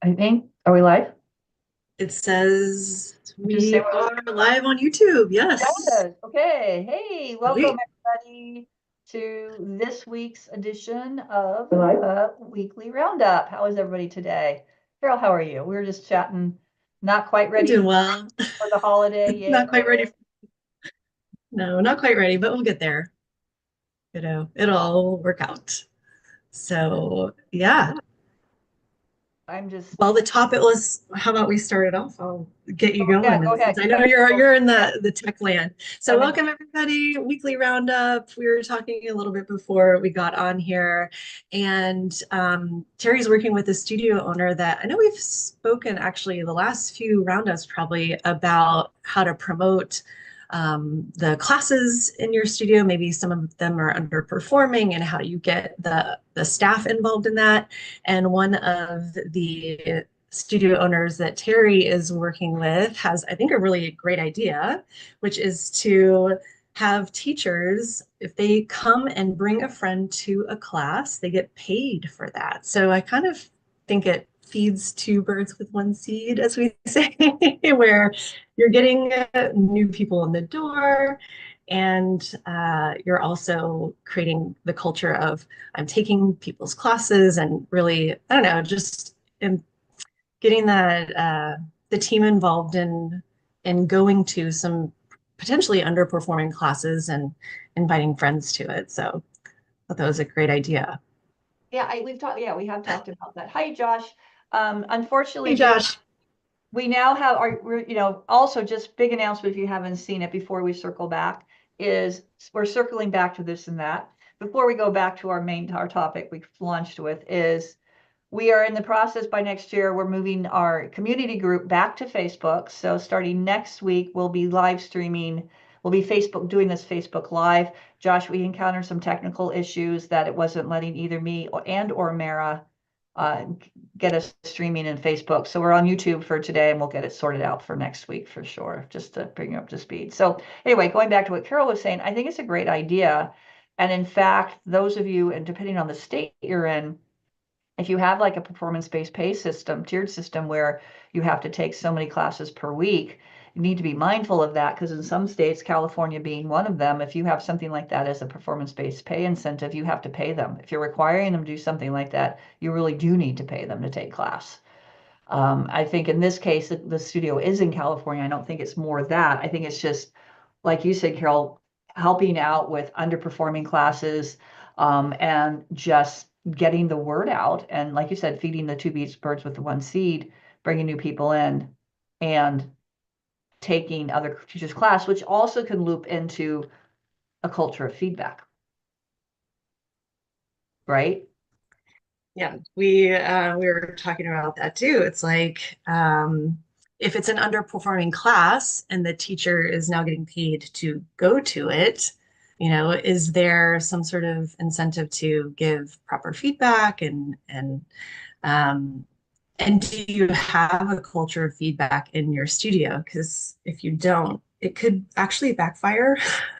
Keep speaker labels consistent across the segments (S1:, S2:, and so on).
S1: I think, are we live?
S2: It says
S1: Just say
S2: we
S1: what
S2: are live on YouTube.
S1: it
S2: Yes.
S1: does. Okay. Hey, welcome
S2: Sweet.
S1: everybody to this week's edition of Weekly Roundup. How is everybody today? Carol, how are you? We were just chatting, not quite
S2: I'm doing
S1: ready
S2: well.
S1: for the holiday. Yay.
S2: Not quite ready. No, not quite ready, but we'll get there. It'll all work out. So, yeah.
S1: I'm just,
S2: Well, the topic was, how about we start it off? I'll get you
S1: yeah,
S2: going.
S1: go
S2: And
S1: ahead.
S2: since I
S1: You
S2: know
S1: got
S2: you're in the tech land. So
S1: I'm in.
S2: welcome everybody, Weekly Roundup. We were talking a little bit before we got on here. And Terry's working with a studio owner that I know we've spoken actually the last few roundups probably about how to promote the classes in your studio. Maybe some of them are underperforming and how you get the staff involved in that. And one of the studio owners that Terry is working with has, I think, a really great idea, which is to have teachers, if they come and bring a friend to a class, they get paid for that. So I kind of think it feeds two birds with one seed, as we say, where you're getting new people in the door and you're also creating the culture of I'm taking people's classes and really, I don't know, just getting that the team involved in going to some potentially underperforming classes and inviting friends to it. So I thought that was a great idea.
S1: Yeah, we have talked about that. Hi, Josh.
S2: Hey,
S1: Unfortunately,
S2: Josh.
S1: we now have also just big announcement if you haven't seen it before we circle back is we're circling back to this and that. Before we go back to our topic we launched with is we are in the process by next year, we're moving our community group back to Facebook. So starting next week, we'll be live streaming. We'll be Facebook doing this Facebook Live. Josh, we encountered some technical issues that it wasn't letting either me or Mara uh, get us streaming in Facebook. So we're on YouTube for today and we'll get it sorted out for next week for sure, just to bring you up to speed. So anyway, going back to what Carol was saying, I think it's a great idea. And in fact, those of you, and depending on the state you're in, if you have like a performance-based pay system, tiered system where you have to take so many classes per week, you need to be mindful of that because in some states, California being one of them, if you have something like that as a performance-based pay incentive, you have to pay them. If you're requiring them to do something like that, you really do need to pay them to take class. I think in this case, the studio is in California. I don't think it's more that. I think it's just, like you said, Carol, helping out with underperforming classes and just getting the word out. And like you said, feeding the two birds with the one seed, bringing new people in and taking other teachers' class, which also can loop into a culture of feedback, right?
S2: Yeah, we were talking about that too. It's like if it's an underperforming class and the teacher is now getting paid to go to it, is there some sort of incentive to give proper feedback um, and do you have a culture of feedback in your studio? Because if you don't, it could actually backfire.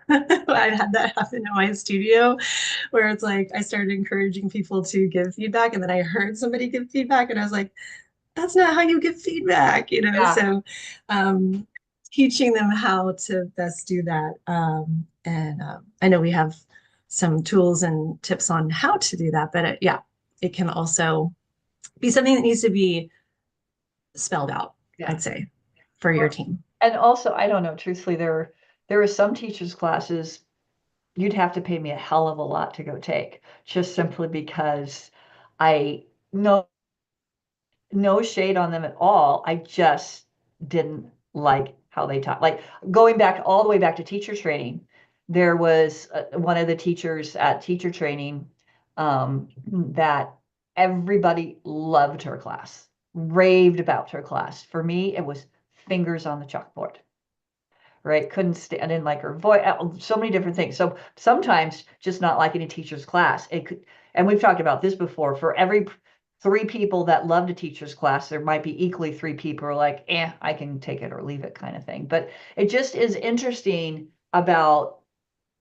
S2: I've had that happen in my studio where it's like I started encouraging people to give feedback, and then I heard somebody give feedback, and I was like, that's not how you give feedback.
S1: Yeah.
S2: So um, teaching them how to best do that. And I know we have some tools and tips on how to do that, but yeah, it can also be something that needs to be spelled out,
S1: Yeah.
S2: I'd say, for your
S1: Well,
S2: team.
S1: and also, I don't know, truthfully, there are some teachers' classes you'd have to pay me a hell of a lot to go take, just simply because I no shade on them at all. I just didn't like how they taught. Like going back all the way back to teacher training, there was one of the teachers at teacher training that everybody loved her class, raved about her class. For me, it was fingers on the chalkboard, right? Couldn't stand, I didn't like her voice, so many different things. So sometimes just not liking a teacher's class, it could, and we've talked about this before, for every three people that loved a teacher's class, there might be equally three people who are like, I can take it or leave it kind of thing. But it just is interesting about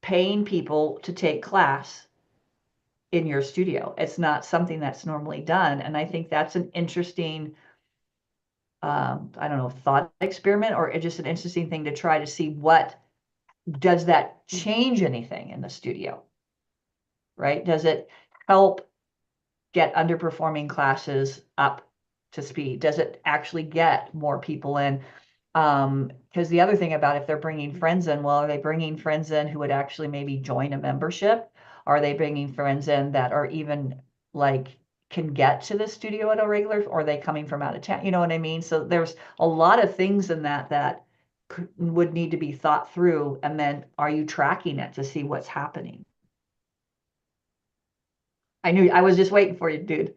S1: paying people to take class in your studio. It's not something that's normally done. And I think that's an interesting I don't know, thought experiment or just an interesting thing to try to see what does that change anything in the studio, right? Does it help get underperforming classes up to speed? Does it actually get more people in? Because the other thing about if they're bringing friends in, well, are they bringing friends in who would actually maybe join a membership? Are they bringing friends in that are even like can get to the studio at a regular, or are they coming from out of town? You know what I mean? So there's a lot of things in that would need to be thought through. And then are you tracking it to see what's happening? I knew I was just waiting for you, dude.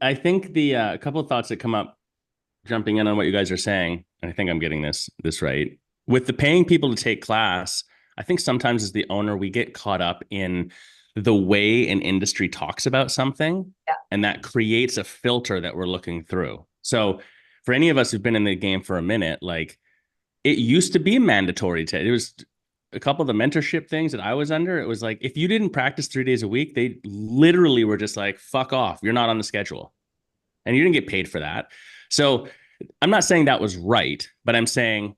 S3: I think the couple of thoughts that come up jumping in on what you guys are saying, and I think I'm getting this right. With the paying people to take class, I think sometimes as the owner, we get caught up in the way an industry talks about something,
S1: Yeah.
S3: and that creates a filter that we're looking through. So for any of us who've been in the game for a minute, like it used to be mandatory to, it was a couple of the mentorship things that I was under. It was like, if you didn't practice 3 days a week, they literally were just like, fuck off. You're not on the schedule. And you didn't get paid for that. So I'm not saying that was right, but I'm saying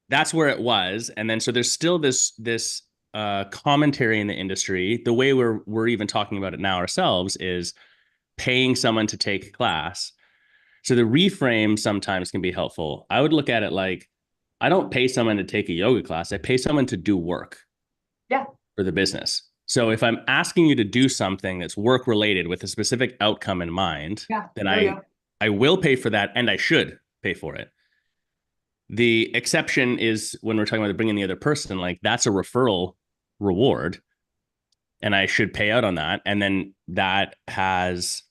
S3: that's where it was. And then so there's still this commentary in the industry. The way we're even talking about it now ourselves is paying someone to take a class. So the reframe sometimes can be helpful. I would look at it like, I don't pay someone to take a yoga class. I pay someone to do work
S1: Yeah.
S3: for the business. So if I'm asking you to do something that's work related with a specific outcome in mind,
S1: Yeah.
S3: then
S1: There we go.
S3: I will pay for that, and I should pay for it. The exception is when we're talking about bringing the other person, like that's a referral reward, and I should pay out on that. And then that has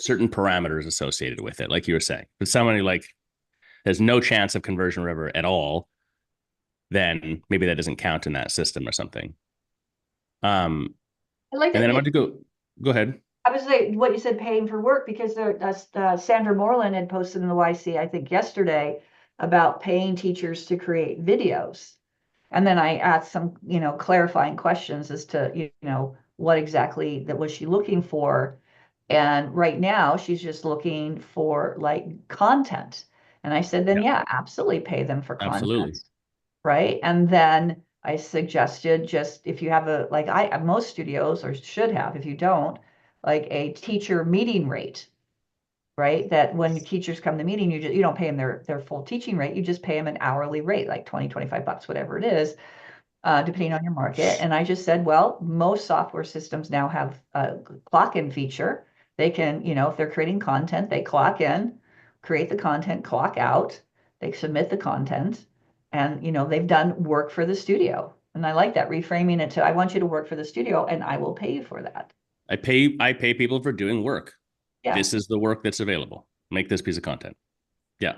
S3: certain parameters associated with it, like you were saying. But somebody like there's no chance of conversion river at all, then maybe that doesn't count in that system or something.
S1: I like
S3: And
S1: that
S3: then I want to go ahead.
S1: I was saying what you said, paying for work, because there, Sandra Moreland had posted in the YC, I think yesterday, about paying teachers to create videos. And then I asked some, clarifying questions as to, what exactly that was she looking for. And right now she's just looking for like content. And I said, then
S3: Yeah,
S1: yeah, absolutely pay them for
S3: absolutely.
S1: content. Right. And then I suggested just if you have like most studios or should have, if you don't, like a teacher meeting rate, right? That when teachers come to meeting, you don't pay them their full teaching rate. You just pay them an hourly rate, like 20, 25 bucks, whatever it is, depending on your market. And I just said, well, most software systems now have a clock in feature. They can, if they're creating content, they clock in, create the content, clock out, they submit the content, and, they've done work for the studio. And I like that, reframing it to, I want you to work for the studio and I will pay you for that.
S3: I pay people for doing work.
S1: Yeah.
S3: This is the work that's available. Make this piece of content. Yeah.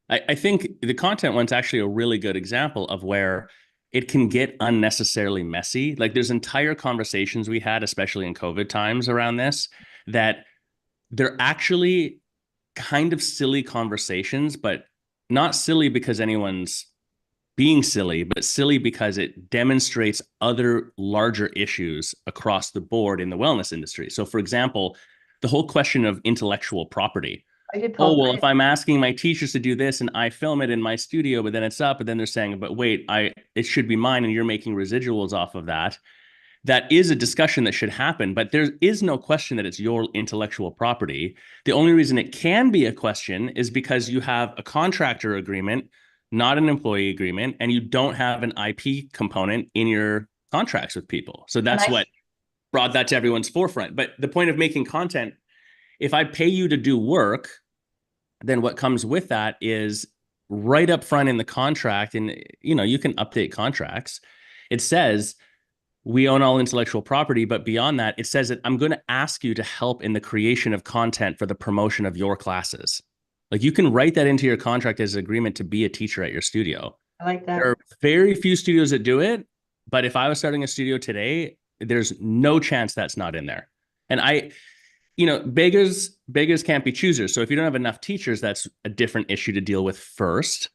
S3: I think the content one's actually a really good example of where it can get unnecessarily messy. Like there's entire conversations we had, especially in COVID times around this, that they're actually kind of silly conversations, but not silly because anyone's being silly, but silly because it demonstrates other larger issues across the board in the wellness industry. So, for example, the whole question of intellectual property.
S1: I did
S3: Oh,
S1: post.
S3: well, if I'm asking my teachers to do this and I film it in my studio, but then it's up, but then they're saying, but wait, it should be mine and you're making residuals off of that. That is a discussion that should happen, but there is no question that it's your intellectual property. The only reason it can be a question is because you have a contractor agreement, not an employee agreement, and you don't have an IP component in your contracts with people. So
S1: And
S3: that's what brought that to everyone's forefront. But the point of making content, if I pay you to do work, then what comes with that is right up front in the contract, and you can update contracts. It says we own all intellectual property, but beyond that, it says that I'm going to ask you to help in the creation of content for the promotion of your classes. Like you can write that into your contract as an agreement to be a teacher at your studio.
S1: I like that.
S3: There are very few studios that do it, but if I was starting a studio today, there's no chance that's not in there. And beggars can't be choosers. So if you don't have enough teachers, that's a different issue to deal with first.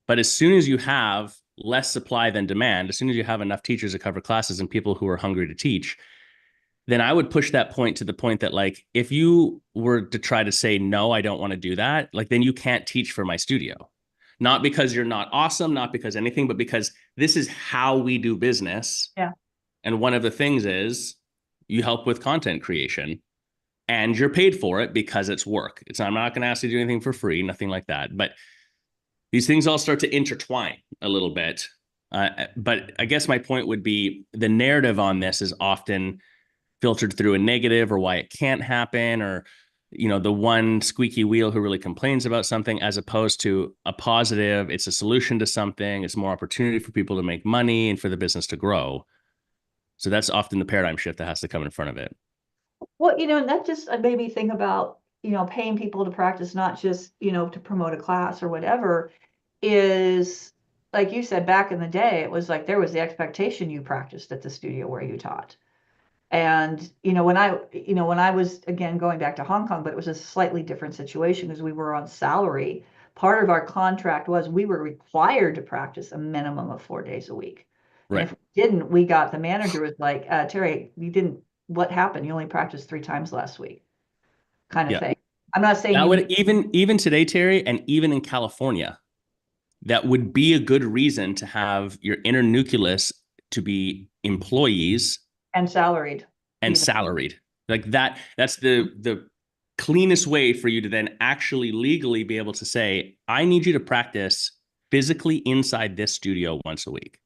S3: But as soon as you have less supply than demand, as soon as you have enough teachers to cover classes and people who are hungry to teach, then I would push that point to the point that, like, if you were to try to say, no, I don't want to do that, like, then you can't teach for my studio. Not because you're not awesome, not because anything, but because this is how we do business.
S1: Yeah.
S3: And one of the things is you help with content creation and you're paid for it because it's work. I'm not going to ask you to do anything for free, nothing like that. But these things all start to intertwine a little bit. But I guess my point would be the narrative on this is often filtered through a negative, or why it can't happen, or the one squeaky wheel who really complains about something, as opposed to a positive. It's a solution to something. It's more opportunity for people to make money and for the business to grow. So that's often the paradigm shift that has to come in front of it.
S1: Well, and that just made me think about, paying people to practice, not just, to promote a class or whatever, is like you said, back in the day, it was like there was the expectation you practiced at the studio where you taught. And, when I was, again, going back to Hong Kong, but it was a slightly different situation because we were on salary. Part of our contract was we were required to practice a minimum of 4 days a week. And
S3: Right.
S1: if we didn't, the manager was like, Terry, you didn't, what happened? You only practiced 3 times last week, kind of
S3: Yeah.
S1: thing. I'm not saying
S3: That would even today, Terry, and even in California, that would be a good reason to have your inner nucleus to be employees
S1: and salaried.
S3: and
S1: even.
S3: salaried. Like that's the cleanest way for you to then actually legally be able to say, I need you to practice physically inside this studio once a week.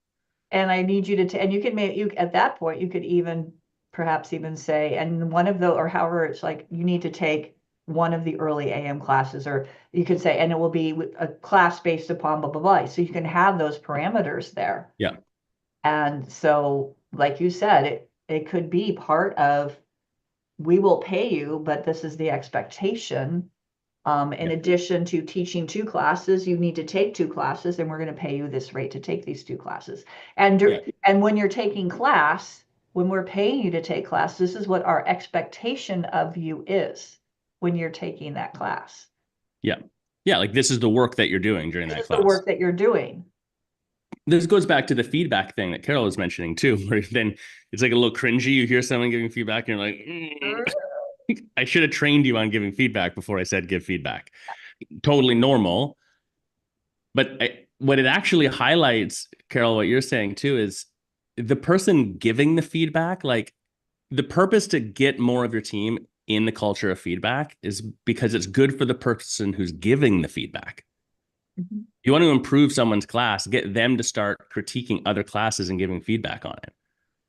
S1: And I need you to, and you can make, at that point, you could even perhaps even say, and one of the, or however, it's like, you need to take one of the early AM classes, or you could say, and it will be a class based upon blah, blah, blah. So you can have those parameters there.
S3: Yeah.
S1: And so, like you said, it could be part of, we will pay you, but this is the expectation. In addition to teaching 2 classes, you need to take 2 classes, and we're going to pay you this rate to take these 2 classes. And when you're taking class, when we're paying you to take class, this is what our expectation of you is when you're taking that class.
S3: Yeah. Yeah. Like, this is the work that you're doing during that class.
S1: The work that you're doing.
S3: This goes back to the feedback thing that Carol was mentioning too, where then it's like a little cringy. You hear someone giving feedback and you're like, I should have trained you on giving feedback before I said give feedback. Totally normal. But what it actually highlights, Carol, what you're saying too, is the person giving the feedback. Like, the purpose to get more of your team in the culture of feedback is because it's good for the person who's giving the feedback. Mm-hmm. You want to improve someone's class, get them to start critiquing other classes and giving feedback on it.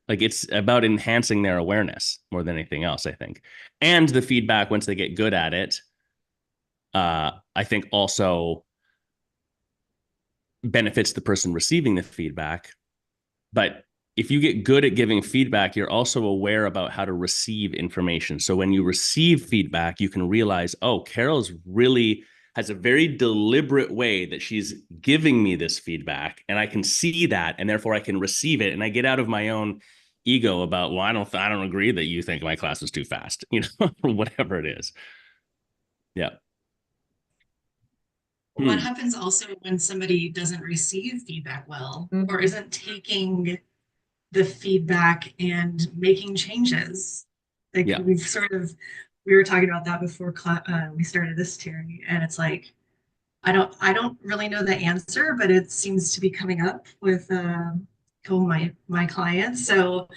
S3: Like, it's about enhancing their awareness more than anything else, I think. And the feedback, once they get good at it, I think also benefits the person receiving the feedback. But if you get good at giving feedback, you're also aware about how to receive information. So when you receive feedback, you can realize, oh, Carol's really has a very deliberate way that she's giving me this feedback, and I can see that, and therefore I can receive it. And I get out of my own ego about, well, I don't agree that you think my class is too fast, or whatever it is. Yeah.
S2: What happens also when somebody doesn't receive feedback well,
S1: mm-hmm.
S2: or isn't taking the feedback and making changes? Like, we were talking about that before we started this, Terry, and it's like, I don't really know the answer, but it seems to be coming up with my clients. So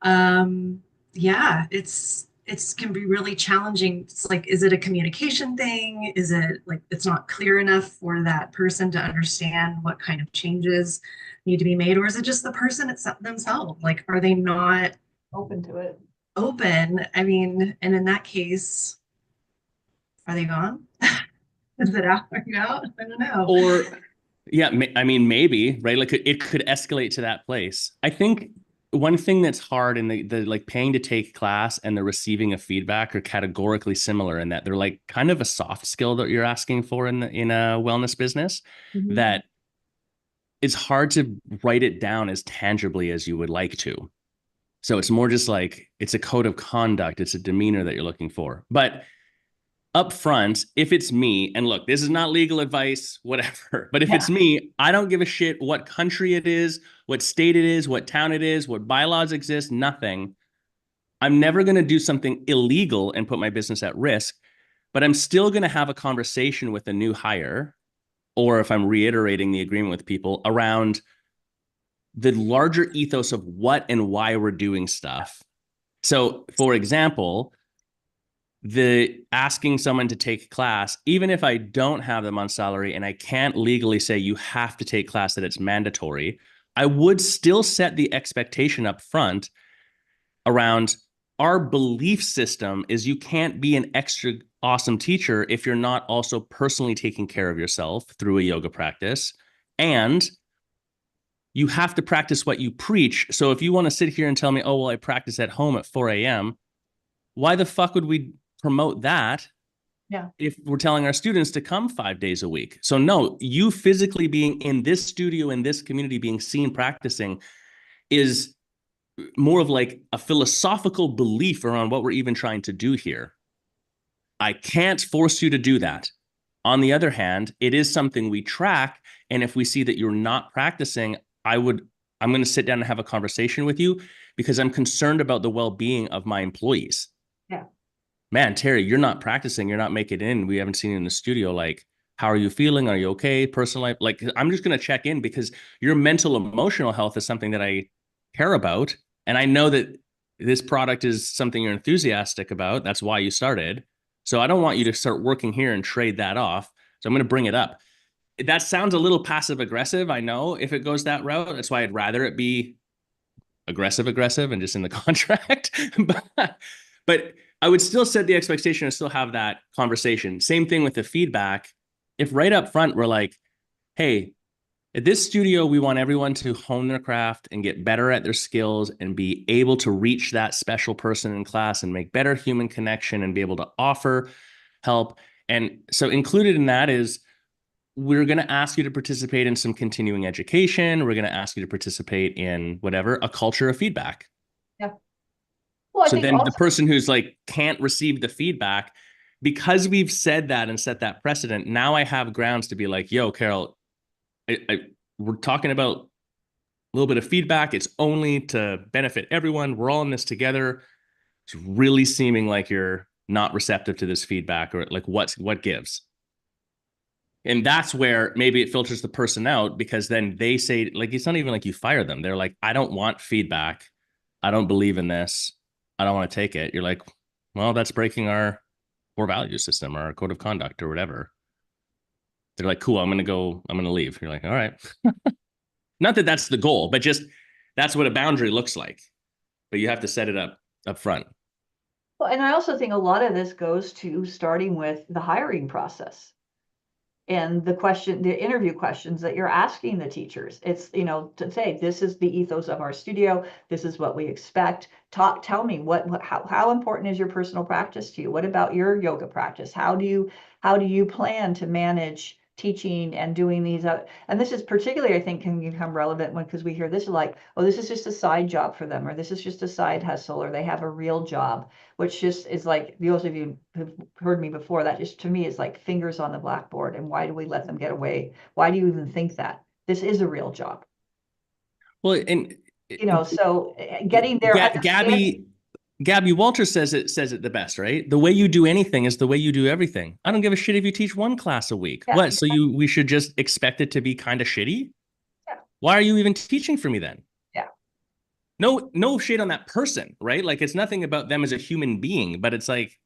S2: yeah, it can be really challenging. It's like, is it a communication thing? Is it like it's not clear enough for that person to understand what kind of changes need to be made? Or is it just the person themselves? Like, are they not
S1: open to it?
S2: Open. I mean, and in that case, are they gone? Is it out? Are you out? I don't know.
S3: Or, yeah, I mean, maybe, right? Like, it could escalate to that place. I think one thing that's hard in the like paying to take class and the receiving of feedback are categorically similar in that they're like kind of a soft skill that you're asking for in a wellness business, mm-hmm. that it's hard to write it down as tangibly as you would like to. So it's more just like, it's a code of conduct. It's a demeanor that you're looking for. But up front, if it's me, and look, this is not legal advice, whatever, but if it's me, I don't give a shit what country it is, what state it is, what town it is, what bylaws exist, nothing. I'm never going to do something illegal and put my business at risk, but I'm still going to have a conversation with a new hire, or if I'm reiterating the agreement with people around the larger ethos of what and why we're doing stuff. So, for example, the asking someone to take class, even if I don't have them on salary and I can't legally say you have to take class, that it's mandatory, I would still set the expectation up front around our belief system is you can't be an extra awesome teacher if you're not also personally taking care of yourself through a yoga practice. And you have to practice what you preach. So if you want to sit here and tell me, oh, well, I practice at home at 4 a.m., why the fuck would we promote that if we're telling our students to come 5 days a week? So no, you physically being in this studio, in this community, being seen practicing is more of like a philosophical belief around what we're even trying to do here. I can't force you to do that. On the other hand, it is something we track. And if we see that you're not practicing, I'm going to sit down and have a conversation with you because I'm concerned about the well-being of my employees.
S1: Yeah.
S3: Man, Terry, you're not practicing. You're not making it in. We haven't seen you in the studio. Like, how are you feeling? Are you okay? Personal life? Like, I'm just going to check in because your mental, emotional health is something that I care about. And I know that this product is something you're enthusiastic about. That's why you started. So I don't want you to start working here and trade that off. So I'm going to bring it up. That sounds a little passive aggressive. I know if it goes that route, that's why I'd rather it be aggressive and just in the contract. but I would still set the expectation and still have that conversation. Same thing with the feedback. If right up front, we're like, hey, at this studio, we want everyone to hone their craft and get better at their skills and be able to reach that special person in class and make better human connection and be able to offer help. And so included in that is we're going to ask you to participate in some continuing education. We're going to ask you to participate in whatever, a culture of feedback.
S1: Yeah. Well, I
S3: So
S1: think
S3: then
S1: also,
S3: the person who's like can't receive the feedback, because we've said that and set that precedent, now I have grounds to be like, yo, Carol, we're talking about a little bit of feedback. It's only to benefit everyone. We're all in this together. It's really seeming like you're not receptive to this feedback, or like what gives. And that's where maybe it filters the person out, because then they say, like, it's not even like you fire them. They're like, I don't want feedback. I don't believe in this. I don't want to take it. You're like, well, that's breaking our core value system or our code of conduct or whatever. They're like, cool, I'm going to leave. You're like, all right. Not that that's the goal, but just that's what a boundary looks like. But you have to set it up front.
S1: well, and I also think a lot of this goes to starting with the hiring process and the interview questions that you're asking the teachers. It's, to say, this is the ethos of our studio. This is what we expect. Tell me how important is your personal practice to you? What about your yoga practice? How do you plan to manage teaching and doing these and this is particularly, I think, can become relevant because we hear this is like, oh, this is just a side job for them, or this is just a side hustle, or they have a real job, which just is like, those of you who've heard me before, that just to me is like fingers on the blackboard. And why do we let them get away? Why do you even think that this is a real job?
S3: Well, and
S1: So getting there,
S3: Gabby Walters says it the best, right? The way you do anything is the way you do everything. I don't give a shit if you teach one class a week.
S1: Yeah,
S3: what? So we should just expect it to be kind of shitty?
S1: Yeah.
S3: Why are you even teaching for me then?
S1: Yeah.
S3: No shade on that person, right? Like, it's nothing about them as a human being, but it's like,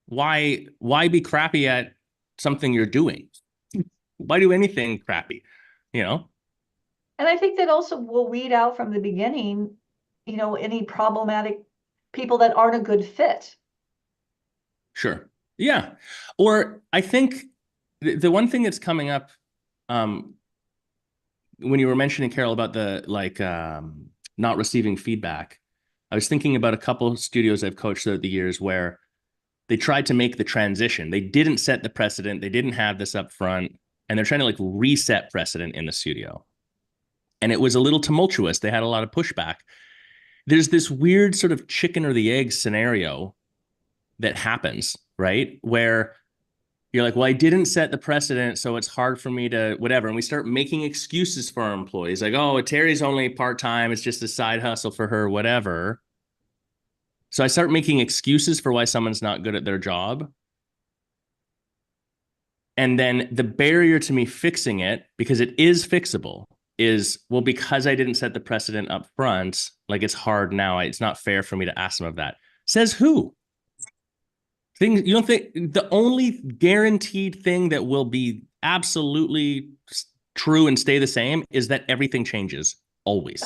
S3: why be crappy at something you're doing? Why do anything crappy?
S1: And I think that also will weed out from the beginning, any problematic people that aren't a good fit.
S3: Sure. Yeah. Or I think the one thing that's coming up, when you were mentioning, Carol, about the not receiving feedback, I was thinking about a couple of studios I've coached throughout the years where they tried to make the transition. They didn't set the precedent. They didn't have this up front, and they're trying to reset precedent in the studio. And it was a little tumultuous. They had a lot of pushback. There's this weird sort of chicken or the egg scenario that happens, right? Where you're like, well, I didn't set the precedent, so it's hard for me to whatever. And we start making excuses for our employees. Like, oh, Terry's only part-time. It's just a side hustle for her, whatever. So I start making excuses for why someone's not good at their job. And then the barrier to me fixing it, because it is fixable, is, well, because I didn't set the precedent up front, like it's hard now. It's not fair for me to ask them of that. Says who? Things you don't think the only guaranteed thing that will be absolutely true and stay the same is that everything changes always.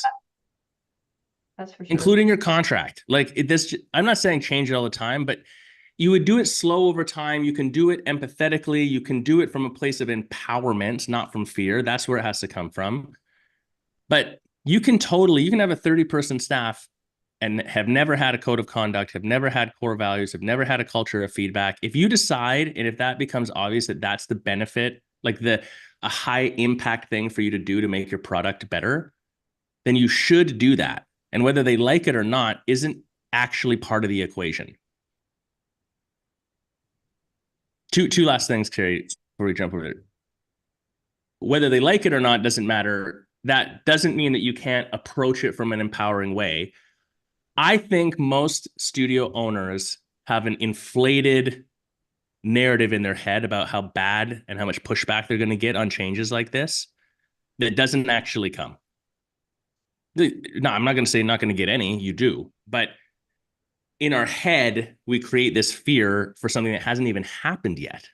S1: That's for sure.
S3: Including your contract. Like this, I'm not saying change it all the time, but you would do it slow over time. You can do it empathetically. You can do it from a place of empowerment, not from fear. That's where it has to come from. But you can have a 30-person staff and have never had a code of conduct, have never had core values, have never had a culture of feedback. If you decide, and if that becomes obvious that that's the benefit, like a high impact thing for you to do to make your product better, then you should do that. And whether they like it or not isn't actually part of the equation. Two last things, Carrie, before we jump over there. Whether they like it or not doesn't matter. That doesn't mean that you can't approach it from an empowering way. I think most studio owners have an inflated narrative in their head about how bad and how much pushback they're going to get on changes like this that doesn't actually come. No, I'm not going to say not going to get any. You do. But in our head, we create this fear for something that hasn't even happened yet.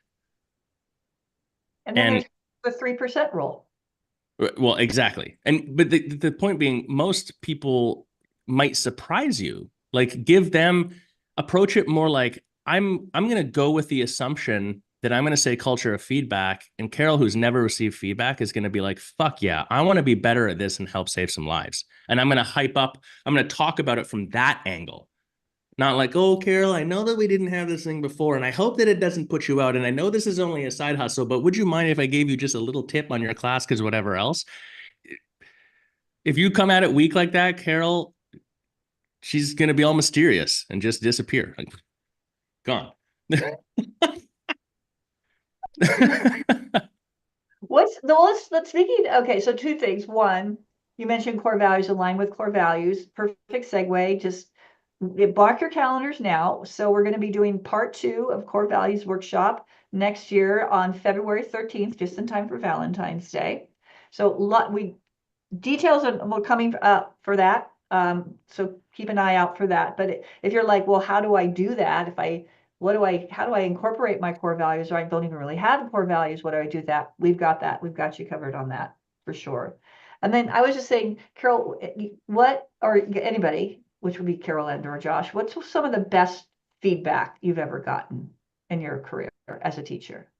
S1: And then there's the 3% rule.
S3: Well, exactly. But the point being, most people might surprise you. Like, give them, approach it more like, I'm going to go with the assumption that I'm going to say culture of feedback, and Carol, who's never received feedback, is going to be like, fuck yeah, I want to be better at this and help save some lives. And I'm going to talk about it from that angle. Not like, oh, Carol, I know that we didn't have this thing before, and I hope that it doesn't put you out. And I know this is only a side hustle, but would you mind if I gave you just a little tip on your class because whatever else? If you come at it weak like that, Carol, she's going to be all mysterious and just disappear. Like, gone.
S1: Let's speaking. Okay, so two things. One, you mentioned core values align with core values. Perfect segue. Just block your calendars now. So we're going to be doing part 2 of core values workshop next year on February 13th, just in time for Valentine's Day. So details are coming up for that. So keep an eye out for that. But if you're like, well, how do I do that? How do I incorporate my core values? Or I don't even really have core values. What do I do that? We've got you covered on that for sure. And then I was just saying, Carol, or anybody, which would be Carol and or Josh, what's some of the best feedback you've ever gotten in your career as a teacher?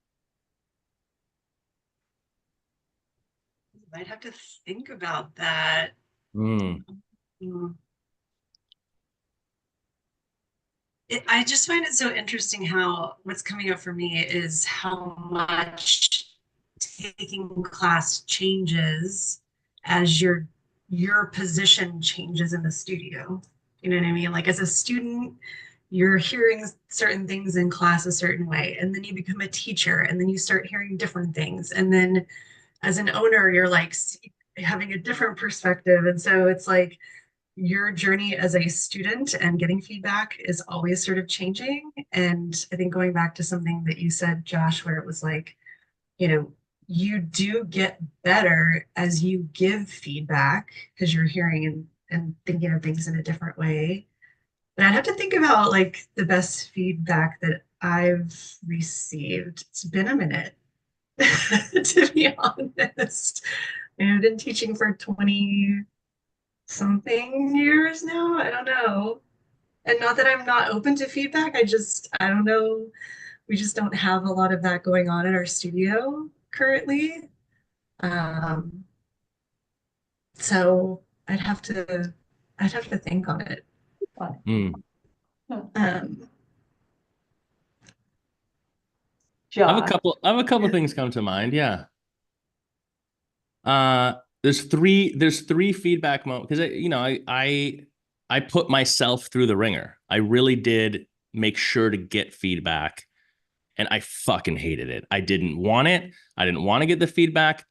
S2: I'd have to think about that. I just find it so interesting how what's coming up for me is how much taking class changes as your position changes in the studio. You know what I mean? Like as a student, you're hearing certain things in class a certain way, and then you become a teacher, and then you start hearing different things. And then as an owner, you're like having a different perspective. And so it's like your journey as a student and getting feedback is always sort of changing. And I think going back to something that you said, Josh, where it was like, you know, you do get better as you give feedback because you're hearing and thinking of things in a different way. But I'd have to think about like the best feedback that I've received. It's been a minute, to be honest. I've been teaching for 20 something years now. I don't know. And not that I'm not open to feedback. I don't know. We just don't have a lot of that going on in our studio currently. So I'd have to think on it.
S1: Josh.
S3: I have a couple things come to mind. Yeah. There's three feedback moments because I put myself through the ringer. I really did make sure to get feedback, and I fucking hated it. I didn't want it. I didn't want to get the feedback.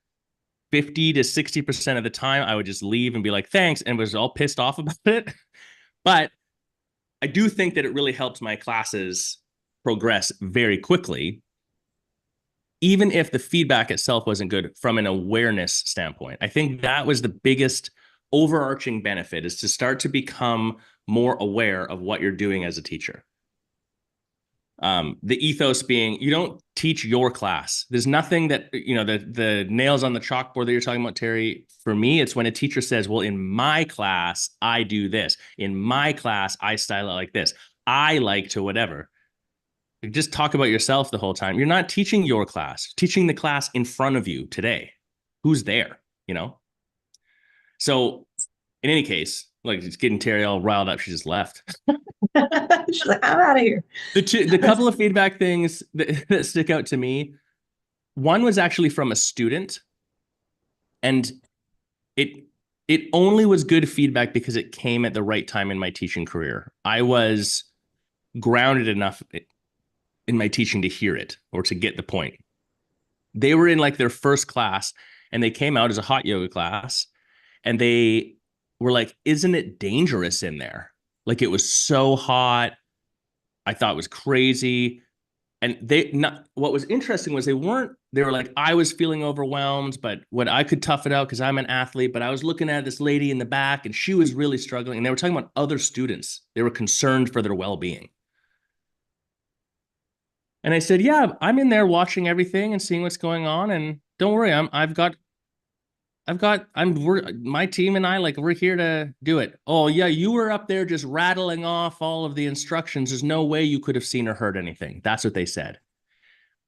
S3: 50 to 60% of the time, I would just leave and be like, thanks, and was all pissed off about it. But I do think that it really helps my classes progress very quickly, even if the feedback itself wasn't good from an awareness standpoint. I think that was the biggest overarching benefit, is to start to become more aware of what you're doing as a teacher. The ethos being, you don't teach your class. There's nothing that, the nails on the chalkboard that you're talking about, Terry. For me, it's when a teacher says, well, in my class, I do this. In my class, I style it like this. I like to whatever. You just talk about yourself the whole time. You're not teaching your class, teaching the class in front of you today. Who's there, So in any case, like, it's getting Terry all riled up. She just left.
S2: She's like, I'm out of here.
S3: The couple of feedback things that stick out to me. One was actually from a student, and it only was good feedback because it came at the right time in my teaching career. I was grounded enough in my teaching to hear it or to get the point. They were in like their first class, and they came out as a hot yoga class, and they were like, isn't it dangerous in there? Like, it was so hot. I thought it was crazy. And what was interesting was they were like, I was feeling overwhelmed, but I could tough it out because I'm an athlete. But I was looking at this lady in the back, and she was really struggling. And they were talking about other students. They were concerned for their well-being. And I said, yeah, I'm in there watching everything and seeing what's going on. And don't worry, my team and I, like, we're here to do it. Oh yeah, you were up there just rattling off all of the instructions. There's no way you could have seen or heard anything. That's what they said.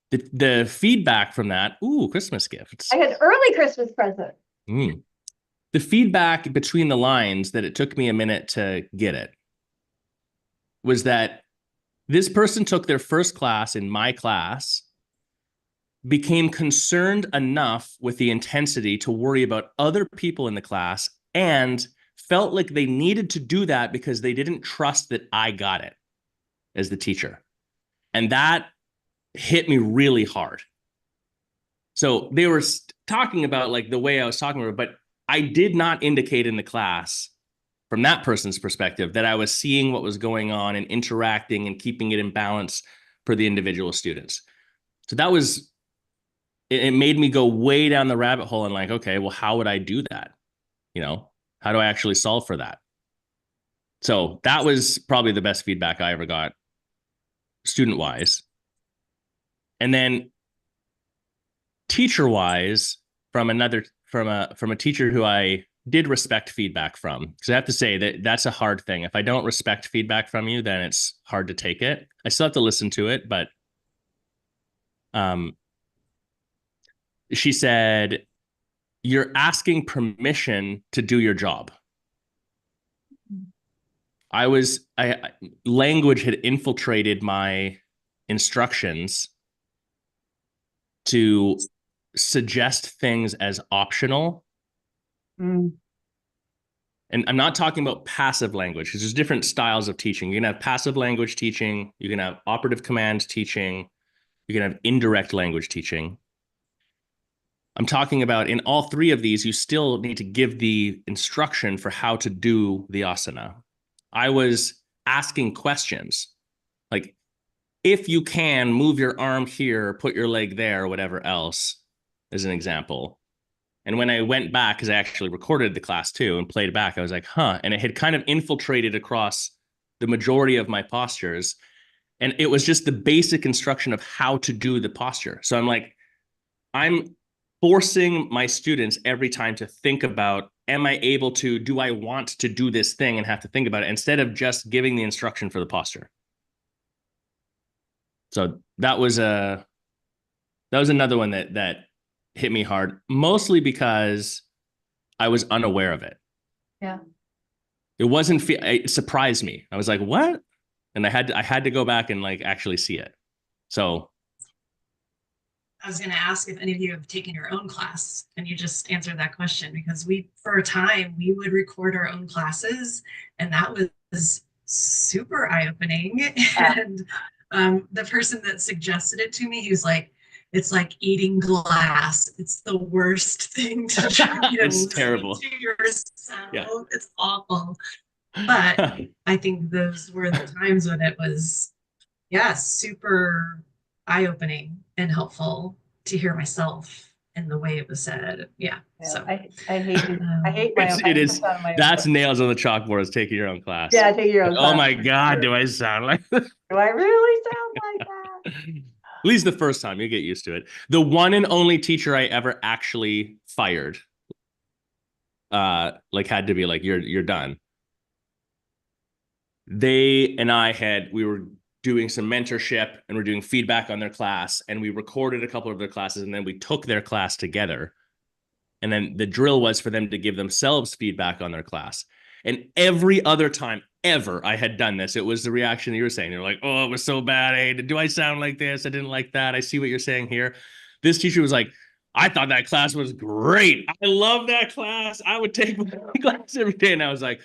S3: The feedback from that, ooh, Christmas gifts.
S1: I had early Christmas present.
S3: The feedback between the lines that it took me a minute to get it was that this person took their first class in my class, became concerned enough with the intensity to worry about other people in the class, and felt like they needed to do that because they didn't trust that I got it as the teacher. And that hit me really hard. So they were talking about like the way I was talking about, but I did not indicate in the class from that person's perspective that I was seeing what was going on and interacting and keeping it in balance for the individual students. So that was, it made me go way down the rabbit hole and like, okay, well, how would I do that? How do I actually solve for that? So that was probably the best feedback I ever got student-wise. And then teacher-wise, from a teacher who I did respect feedback from, because I have to say that that's a hard thing. If I don't respect feedback from you, then it's hard to take it. I still have to listen to it, but she said, you're asking permission to do your job. Language had infiltrated my instructions to suggest things as optional. And I'm not talking about passive language, because there's different styles of teaching. You can have passive language teaching, you can have operative command teaching, you can have indirect language teaching. I'm talking about, in all three of these, you still need to give the instruction for how to do the asana. I was asking questions like, if you can move your arm here, put your leg there, or whatever else, as an example. And when I went back, because I actually recorded the class too and played it back, I was like, and it had kind of infiltrated across the majority of my postures. And it was just the basic instruction of how to do the posture. So I'm like, I'm forcing my students every time to think about, do I want to do this thing and have to think about it, instead of just giving the instruction for the posture. So that was another one that hit me hard, mostly because I was unaware of it.
S1: Yeah.
S3: It surprised me. I was like, what? And I had to go back and like actually see it. So
S2: I was going to ask if any of you have taken your own class, and you just answered that question, because for a time, we would record our own classes, and that was super eye-opening. And the person that suggested it to me, he was like, it's like eating glass. It's the worst thing to try.
S3: It's terrible.
S2: To yourself. Yeah. It's awful. But I think those were the times when it was, yeah, super eye-opening and helpful to hear myself and the way it was said. Yeah.
S1: Yeah,
S2: So
S1: I hate I hate my own,
S3: It
S1: I hate the
S3: is,
S1: sound of my own
S3: that's
S1: voice.
S3: nails on the chalkboard is taking your own class.
S1: Yeah, take your own
S3: Oh
S1: class.
S3: my God, do I sound like
S1: Do I really sound like that?
S3: At least the first time, you get used to it. The one and only teacher I ever actually fired, like had to be like, you're done. They and I we were doing some mentorship and we're doing feedback on their class, and we recorded a couple of their classes, and then we took their class together. And then the drill was for them to give themselves feedback on their class. And every other time ever I had done this, it was the reaction that you were saying. They're like, oh, it was so bad. Hey, do I sound like this? I didn't like that. I see what you're saying here. This teacher was like, I thought that class was great. I love that class. I would take my class every day. And I was like,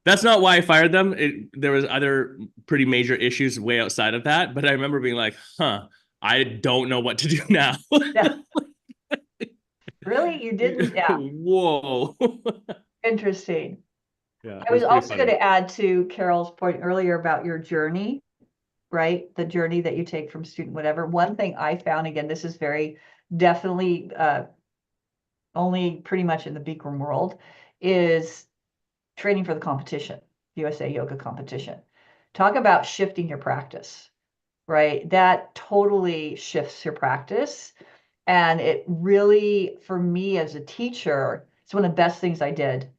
S3: that's not why I fired them. There was other pretty major issues way outside of that. But I remember being like, I don't know what to do now.
S1: Yeah. Really? You didn't? Yeah.
S3: Whoa.
S1: Interesting.
S3: Yeah,
S1: I was also going to add to Carol's point earlier about your journey, right? The journey that you take from student, whatever. One thing I found, again, this is very definitely only pretty much in the Bikram world, is training for the competition, USA Yoga competition. Talk about shifting your practice, right? That totally shifts your practice. And it really, for me as a teacher, it's one of the best things I did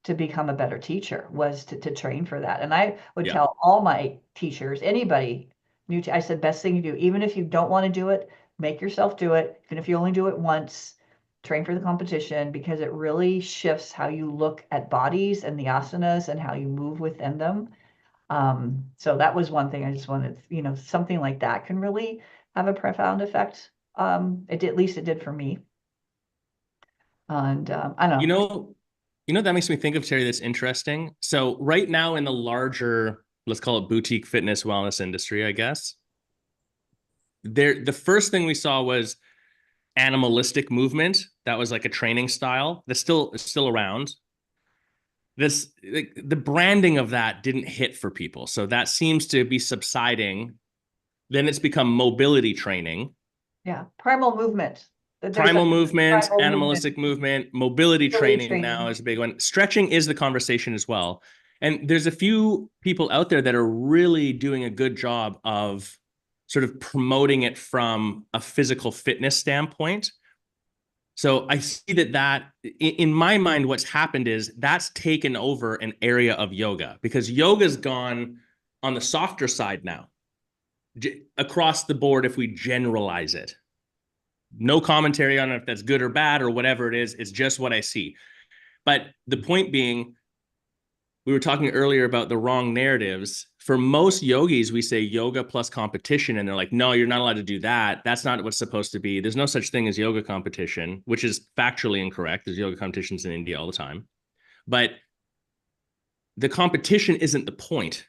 S1: to become a better teacher was to train for that. And I would tell all my teachers, anybody new, I said, best thing you do, even if you don't want to do it, make yourself do it. Even if you only do it once, train for the competition, because it really shifts how you look at bodies and the asanas and how you move within them. So that was one thing I just wanted, something like that can really have a profound effect. It did, at least it did for me. And I don't know.
S3: That makes me think of, Terry, that's interesting. So right now in the larger, let's call it boutique fitness wellness industry, I guess, the first thing we saw was animalistic movement. That was like a training style that's still around. The branding of that didn't hit for people. So that seems to be subsiding. Then it's become mobility training.
S1: Yeah. Primal movement.
S3: Primal movement, animalistic movement, mobility training now is a big one. Stretching is the conversation as well. And there's a few people out there that are really doing a good job of sort of promoting it from a physical fitness standpoint. So I see that in my mind, what's happened is that's taken over an area of yoga, because yoga's gone on the softer side now, across the board, if we generalize it. No commentary on if that's good or bad or whatever it is. It's just what I see. But the point being, we were talking earlier about the wrong narratives. For most yogis, we say yoga plus competition, and they're like, no, you're not allowed to do that. That's not what's supposed to be. There's no such thing as yoga competition, which is factually incorrect. There's yoga competitions in India all the time. But the competition isn't the point.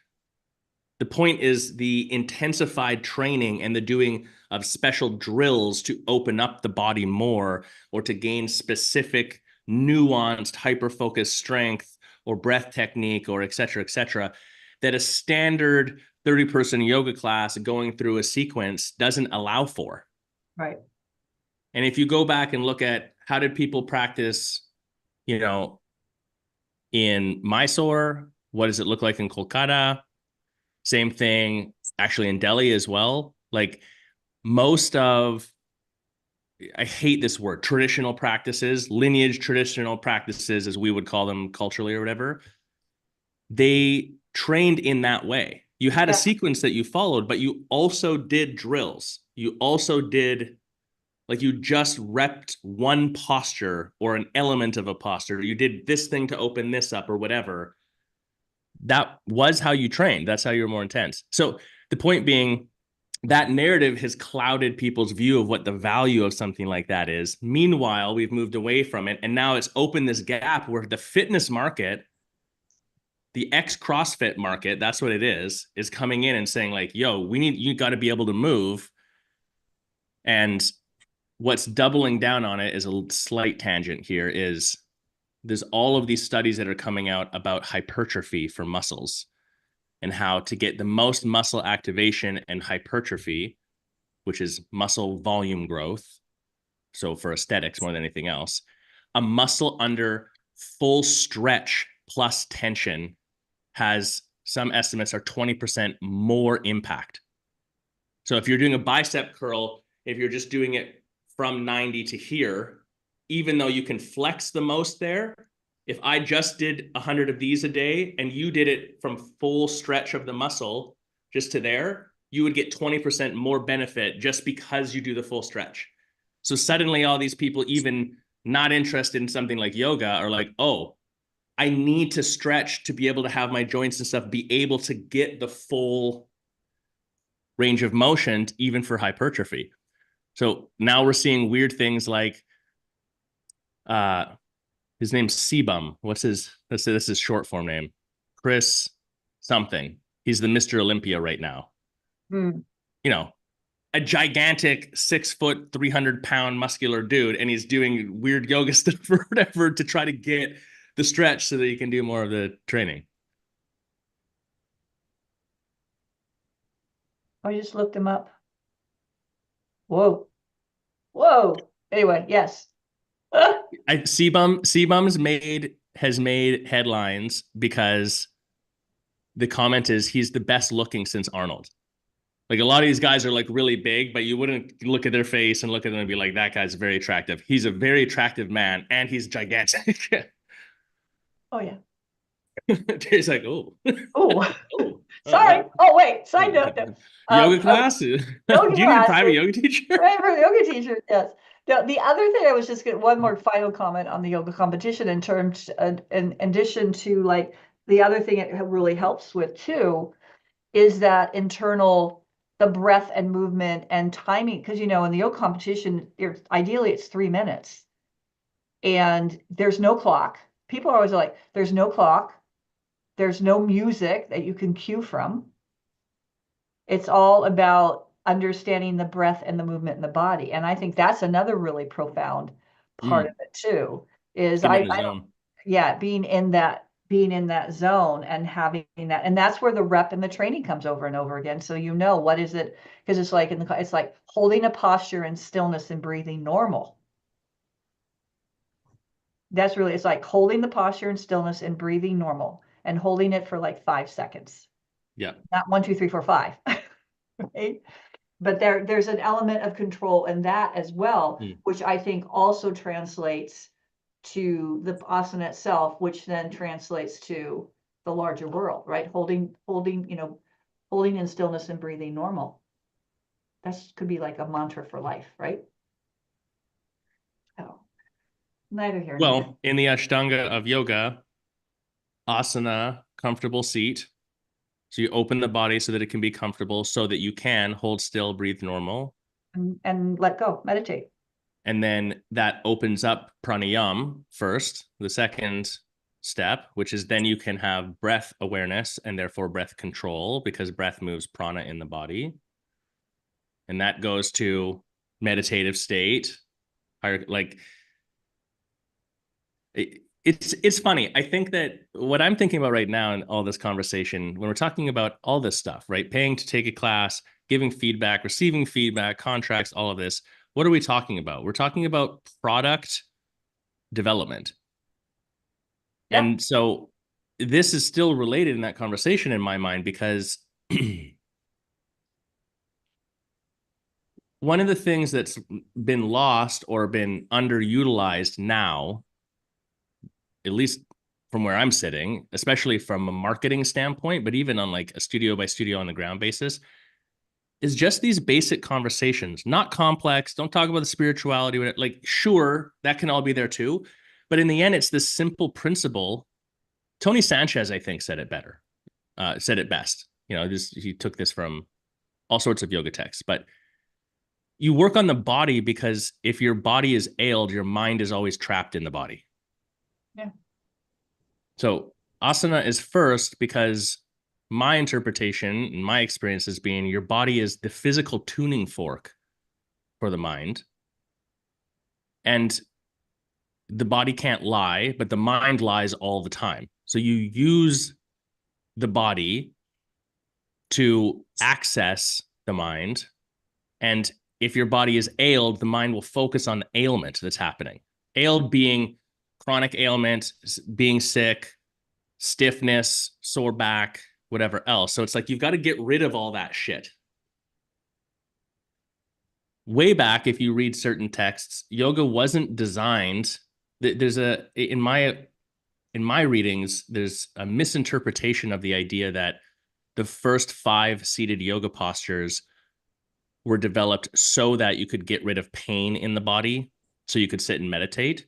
S3: The point is the intensified training and the doing of special drills to open up the body more, or to gain specific nuanced hyper-focused strength or breath technique, or et cetera, that a standard 30-person yoga class going through a sequence doesn't allow for.
S1: Right.
S3: And if you go back and look at how did people practice, in Mysore, what does it look like in Kolkata? Same thing actually in Delhi as well. Like most of, I hate this word, traditional practices, lineage traditional practices, as we would call them culturally or whatever, they trained in that way. You had a sequence that you followed, but you also did drills. You also did, like, you just repped one posture or an element of a posture. You did this thing to open this up or whatever. That was how you trained. That's how you were more intense. So the point being, that narrative has clouded people's view of what the value of something like that is. Meanwhile, we've moved away from it, and now it's opened this gap where the fitness market, the ex-CrossFit market, that's what it is coming in and saying like, yo, you got to be able to move. And what's doubling down on it is a slight tangent here, is there's all of these studies that are coming out about hypertrophy for muscles and how to get the most muscle activation and hypertrophy, which is muscle volume growth. So for aesthetics more than anything else, a muscle under full stretch plus tension has, some estimates are 20% more impact. So if you're doing a bicep curl, if you're just doing it from 90 to here, even though you can flex the most there, if I just did 100 of these a day and you did it from full stretch of the muscle just to there, you would get 20% more benefit just because you do the full stretch. So suddenly all these people, even not interested in something like yoga, are like, oh, I need to stretch to be able to have my joints and stuff be able to get the full range of motion, even for hypertrophy. So now we're seeing weird things like his name's Sebum. What's his, let's say this is short form name. Chris something. He's the Mr. Olympia right now.
S1: Hmm.
S3: You know, a gigantic 6 foot, 300-pound muscular dude, and he's doing weird yoga stuff or whatever to try to get the stretch so that he can do more of the training.
S1: I just looked him up. Whoa. Whoa. Anyway, yes.
S3: Sebum's has made headlines because the comment is he's the best looking since Arnold. Like a lot of these guys are like really big, but you wouldn't look at their face and look at them and be like, that guy's very attractive. He's a very attractive man and he's gigantic.
S1: Oh yeah.
S3: It's like, oh.
S1: Oh,
S3: Oh.
S1: sorry. Oh wait, side note.
S3: Yoga class? Do you need a private yoga teacher?
S1: Private yoga teacher, yes. The other thing I was just getting one more final comment on the yoga competition in terms, in addition to like the other thing it really helps with too, is that internal, the breath and movement and timing. Because in the yoga competition, ideally it's 3 minutes, and there's no clock. People are always like, there's no clock, there's no music that you can cue from. It's all about understanding the breath and the movement in the body. And I think that's another really profound part of it too, is being in that zone and having that. And that's where the rep and the training comes over and over again. So what is it? Because it's like it's like holding a posture in stillness and breathing normal. It's like holding the posture in stillness and breathing normal and holding it for like 5 seconds.
S3: Yeah.
S1: Not 1, 2, 3, 4, 5. Right? But there's an element of control in that as well, which I think also translates to the asana itself, which then translates to the larger world, right? Holding in stillness and breathing normal. That could be like a mantra for life, right? Oh, neither here nor there.
S3: Well, in the Ashtanga of yoga, asana, comfortable seat. So you open the body so that it can be comfortable, so that you can hold still, breathe normal.
S1: And let go, meditate.
S3: And then that opens up pranayam first, the second step, which is then you can have breath awareness and therefore breath control, because breath moves prana in the body. And that goes to meditative state. It's funny. I think that what I'm thinking about right now in all this conversation, when we're talking about all this stuff, right? Paying to take a class, giving feedback, receiving feedback, contracts, all of this. What are we talking about? We're talking about product development. Yeah. And so this is still related in that conversation in my mind, because one of the things that's been lost or been underutilized now, at least from where I'm sitting, especially from a marketing standpoint, but even on like a studio by studio on the ground basis, is just these basic conversations, not complex. Don't talk about the spirituality. Like, sure, that can all be there too. But in the end, it's this simple principle. Tony Sanchez, I think, said it best. He took this from all sorts of yoga texts, but you work on the body, because if your body is ailed, your mind is always trapped in the body.
S1: Yeah.
S3: So asana is first, because my interpretation and my experience has been your body is the physical tuning fork for the mind. And the body can't lie, but the mind lies all the time. So you use the body to access the mind. And if your body is ailed, the mind will focus on the ailment that's happening. Ailed being chronic ailment, being sick, stiffness, sore back, whatever else. So it's like you've got to get rid of all that shit. Way back, if you read certain texts, yoga wasn't designed. There's a in my readings, there's a misinterpretation of the idea that the first 5 seated yoga postures were developed so that you could get rid of pain in the body, so you could sit and meditate.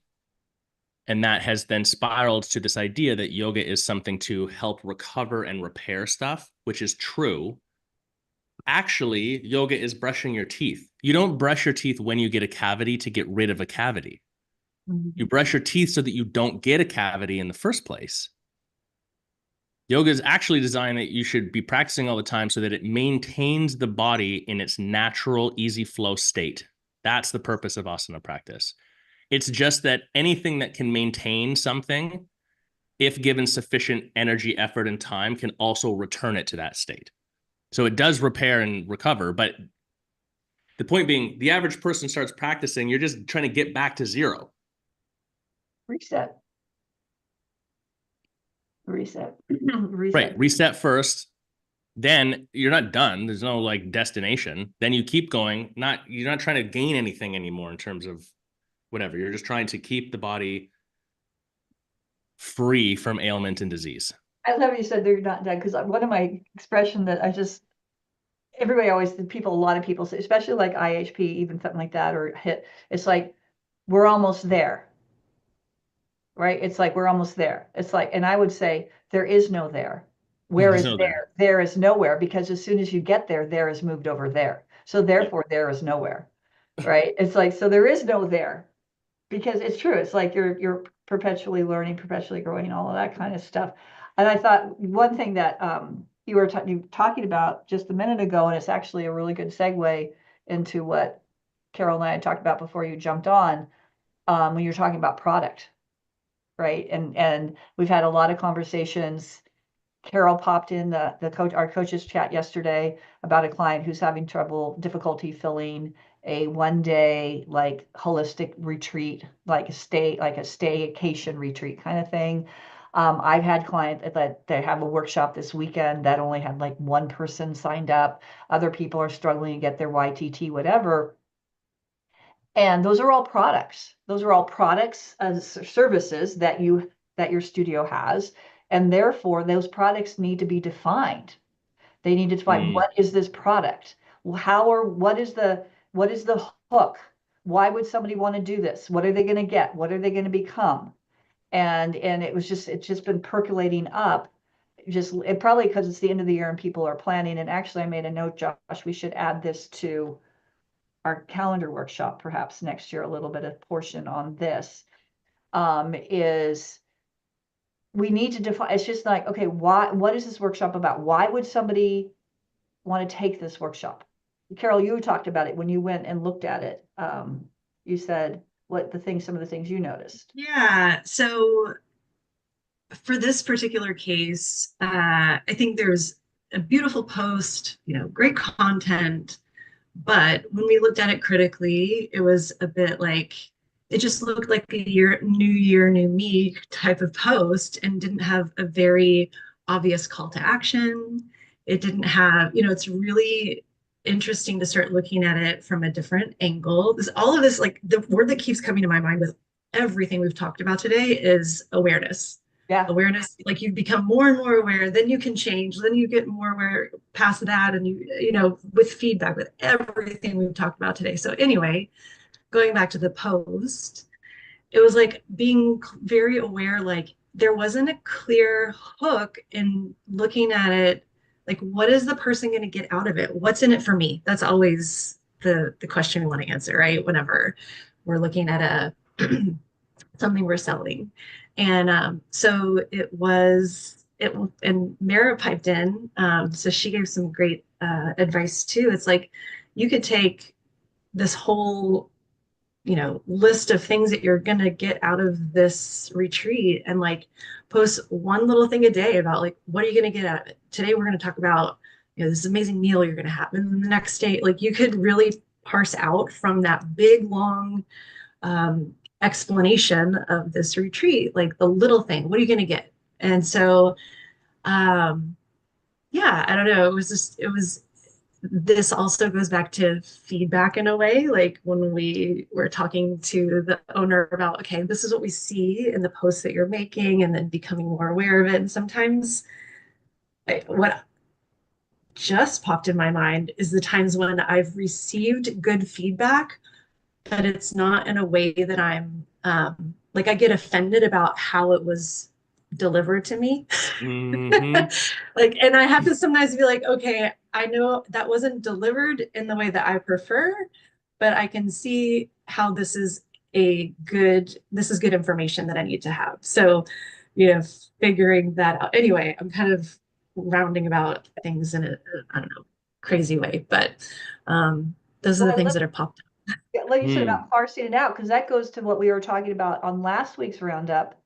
S3: And that has then spiraled to this idea that yoga is something to help recover and repair stuff, which is true. Actually, yoga is brushing your teeth. You don't brush your teeth when you get a cavity to get rid of a cavity. You brush your teeth so that you don't get a cavity in the first place. Yoga is actually designed that you should be practicing all the time so that it maintains the body in its natural, easy flow state. That's the purpose of asana practice. It's just that anything that can maintain something, if given sufficient energy, effort, and time, can also return it to that state. So it does repair and recover, but the point being, the average person starts practicing, you're just trying to get back to zero.
S1: Reset. Reset.
S3: Right. Reset first. Then you're not done. There's no like destination. Then you keep going. You're not trying to gain anything anymore in terms of whatever. You're just trying to keep the body free from ailment and disease.
S1: I love you said they're not done, because one of my expression that everybody always, a lot of people say, especially like IHP, even something like that, or HIT, it's like, we're almost there. Right? It's like, we're almost there. It's like, and I would say, there is no there. Where is there? There is nowhere, because as soon as you get there, there is moved over there. So therefore, there is nowhere. Right? It's like, so there is no there, because it's true. It's like you're perpetually learning, perpetually growing, and all of that kind of stuff. And I thought one thing that you were talking about just a minute ago, and it's actually a really good segue into what Carol and I had talked about before you jumped on, when you're talking about product, right? And we've had a lot of conversations. Carol popped in our coaches chat yesterday about a client who's having difficulty filling a 1-day like holistic retreat, like a staycation retreat kind of thing. I've had clients that they have a workshop this weekend that only had like 1 person signed up. Other people are struggling to get their YTT, whatever. And those are all products. Those are all products as services that your studio has. And therefore, those products need to be defined. They need to define what is this product? What is the hook? Why would somebody want to do this? What are they going to get? What are they going to become? And it's just been percolating up. Probably because it's the end of the year and people are planning. And actually, I made a note, Josh, we should add this to our calendar workshop perhaps next year, a little bit of portion on this, is we need to define. It's just like, okay, what is this workshop about? Why would somebody want to take this workshop? Carol, you talked about it when you went and looked at it. You said some of the things you noticed.
S2: Yeah. So for this particular case, I think there's a beautiful post, great content. But when we looked at it critically, it was a bit like, it just looked like a new year, new me type of post, and didn't have a very obvious call to action. It didn't have, it's really interesting to start looking at it from a different angle. All of this, like the word that keeps coming to my mind with everything we've talked about today is awareness.
S1: Yeah.
S2: Awareness, like you become more and more aware, then you can change, then you get more aware past that, and with feedback, with everything we've talked about today. So anyway, going back to the post, it was like being very aware, like there wasn't a clear hook in looking at it, like what is the person going to get out of it? What's in it for me? That's always the question we want to answer, right? Whenever we're looking at a something we're selling. And so and Mara piped in. So she gave some great advice too. It's like, you could take this whole list of things that you're going to get out of this retreat, and like post one little thing a day about like, what are you going to get out of it? Today, we're going to talk about, this amazing meal you're going to have. And then the next day, like you could really parse out from that big, long explanation of this retreat, like the little thing, what are you going to get? And so, um, yeah, I don't know. This also goes back to feedback in a way, like when we were talking to the owner about, okay, this is what we see in the posts that you're making, and then becoming more aware of it. And sometimes what just popped in my mind is the times when I've received good feedback, but it's not in a way that I'm like I get offended about how it was delivered to me.
S3: Mm-hmm.
S2: Like, and I have to sometimes be like, okay, I know that wasn't delivered in the way that I prefer, but I can see how this is good information that I need to have. So, figuring that out. Anyway, I'm kind of rounding about things in a, I don't know, crazy way, but those are
S1: Well,
S2: the things that are popped up.
S1: yeah, like you said
S3: Mm.
S1: about parsing it out, because that goes to what we were talking about on last week's roundup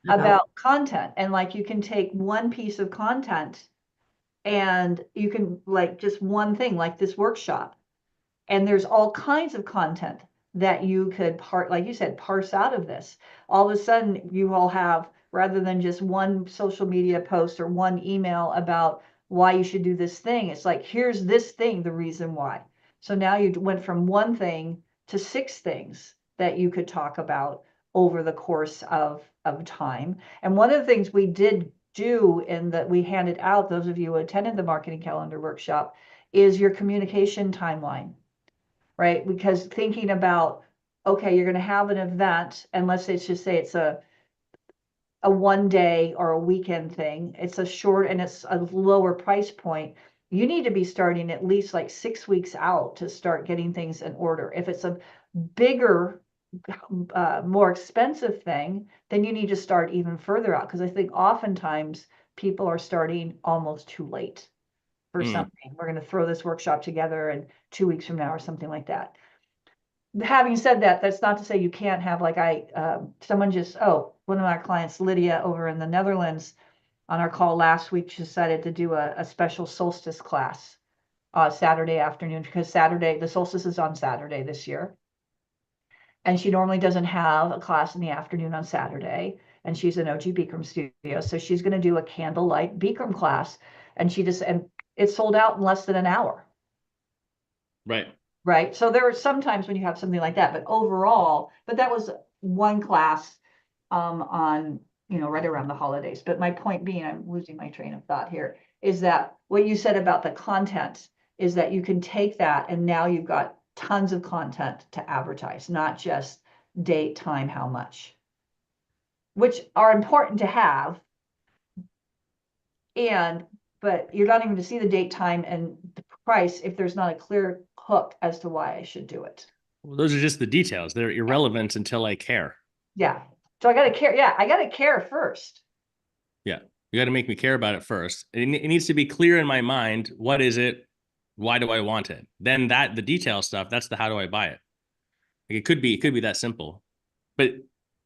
S2: About
S1: about content. And like you can take one piece of content and you can like just one thing like this workshop. And there's all kinds of content that you could like you said, parse out of this. All of a sudden you all have, rather than just one social media post or one email about why you should do this thing, it's like, here's this thing, the reason why. So now you went from one thing to 6 things that you could talk about over the course of time. And one of the things we did do in that we handed out, those of you who attended the marketing calendar workshop, is your communication timeline, right? Because thinking about, okay, you're going to have an event, and let's just say it's a one day or a weekend thing. It's a short and it's a lower price point. You need to be starting at least like 6 weeks out to start getting things in order. If it's a bigger, more expensive thing, then you need to start even further out. Because I think oftentimes people are starting almost too late for
S3: Mm.
S1: something. We're going to throw this workshop together in 2 weeks from now or something like that. Having said that, that's not to say you can't have like someone just, one of our clients, Lydia, over in the Netherlands, on our call last week, decided to do a special solstice class Saturday afternoon, because the solstice is on Saturday this year. And she normally doesn't have a class in the afternoon on Saturday. And she's an OG Bikram studio. So she's going to do a candlelight Bikram class. And it sold out in less than an hour.
S3: Right.
S1: Right. So there are some times when you have something like that, but overall, that was one class on, right around the holidays. But my point being, I'm losing my train of thought here, is that what you said about the content is that you can take that and now you've got tons of content to advertise, not just date, time, how much, which are important to have. But you're not even to see the date, time, and the price if there's not a clear hook as to why I should do it.
S3: Well, those are just the details. They're irrelevant until I care.
S1: Yeah. So I got to care. Yeah. I got to care first.
S3: Yeah. You got to make me care about it first. It needs to be clear in my mind. What is it? Why do I want it? Then the detail stuff, that's the how do I buy it? Like it could be that simple. But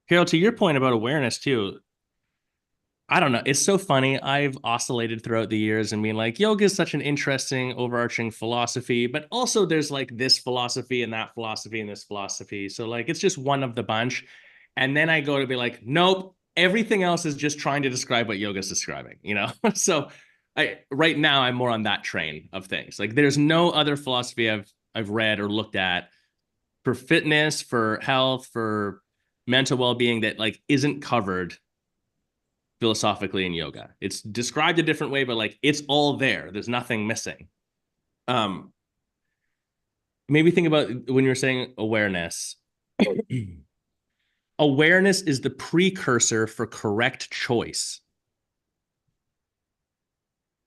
S3: Carol, to your point about awareness too, I don't know. It's so funny. I've oscillated throughout the years and being like, yoga is such an interesting, overarching philosophy, but also there's like this philosophy and that philosophy and this philosophy. So like, it's just one of the bunch. And then I go to be like, nope, everything else is just trying to describe what yoga is describing, So right now I'm more on that train of things. Like there's no other philosophy I've read or looked at for fitness, for health, for mental well-being that like isn't covered philosophically in yoga. It's described a different way, but like it's all there. There's nothing missing. Maybe think about when you're saying awareness. Awareness is the precursor for correct choice.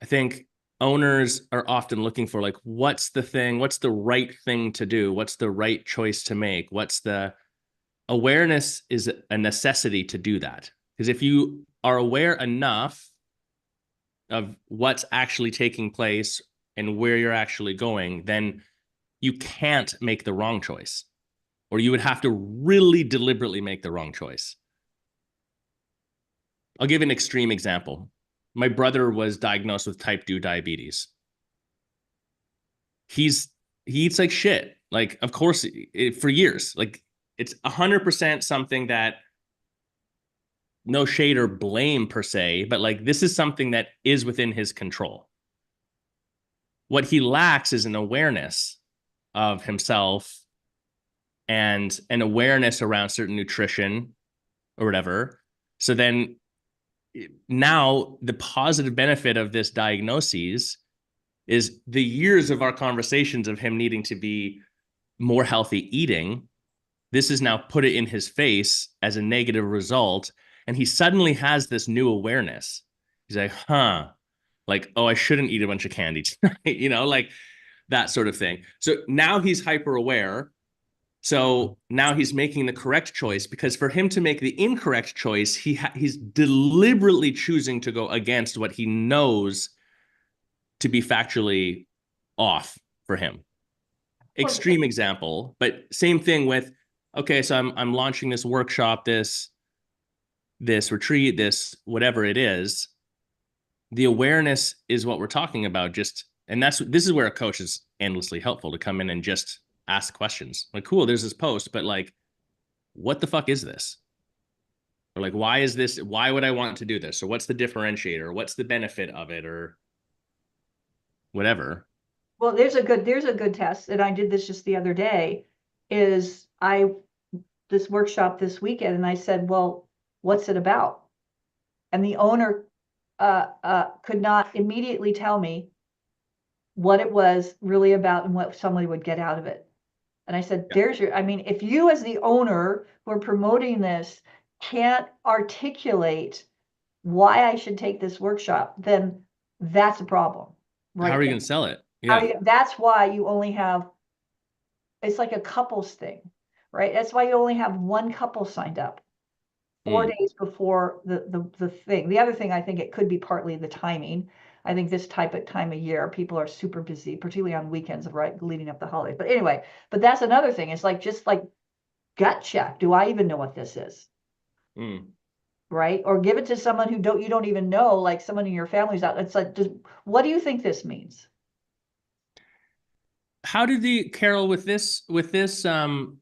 S3: I think owners are often looking for like, what's the right thing to do? What's the right choice to make? Awareness is a necessity to do that. Because if you are aware enough of what's actually taking place and where you're actually going, then you can't make the wrong choice. or you would have to really deliberately make the wrong choice. I'll give an extreme example. My brother was diagnosed with type 2 diabetes. He eats like shit. Like, of course, for years. Like, it's 100% something that, no shade or blame per se, but like, this is something that is within his control. What he lacks is an awareness of himself and an awareness around certain nutrition or whatever. So then now the positive benefit of this diagnosis is the years of our conversations of him needing to be more healthy eating. This is now put it in his face as a negative result. And he suddenly has this new awareness. He's like, like, oh, I shouldn't eat a bunch of candy tonight, like that sort of thing. So now he's hyper aware. So now he's making the correct choice, because for him to make the incorrect choice, he's deliberately choosing to go against what he knows to be factually off for him. Extreme example, but same thing with, okay, so I'm launching this workshop, this retreat, this whatever it is. The awareness is what we're talking about. This is where a coach is endlessly helpful, to come in and just ask questions. Like, cool, there's this post, but like, what the fuck is this? Or like, why is this? Why would I want to do this? Or what's the differentiator? What's the benefit of it? Or whatever.
S1: Well, there's a good test, and I did this just the other day, is this workshop this weekend, and I said, well, what's it about? And the owner could not immediately tell me what it was really about and what somebody would get out of it. And I said, if you as the owner who are promoting this can't articulate why I should take this workshop, then that's a problem.
S3: Right? How are you going to sell it? Yeah.
S1: That's why you only have, it's like a couples thing, right? That's why you only have one couple signed up 4 days before the thing. The other thing, I think it could be partly the timing. I think this time of year, people are super busy, particularly on weekends, right, leading up the holidays. But anyway, that's another thing. It's like, just like gut check. Do I even know what this is? Right? Or give it to someone who you don't even know, like someone in your family's out. It's like, what do you think this means?
S3: How did Carol, with this, and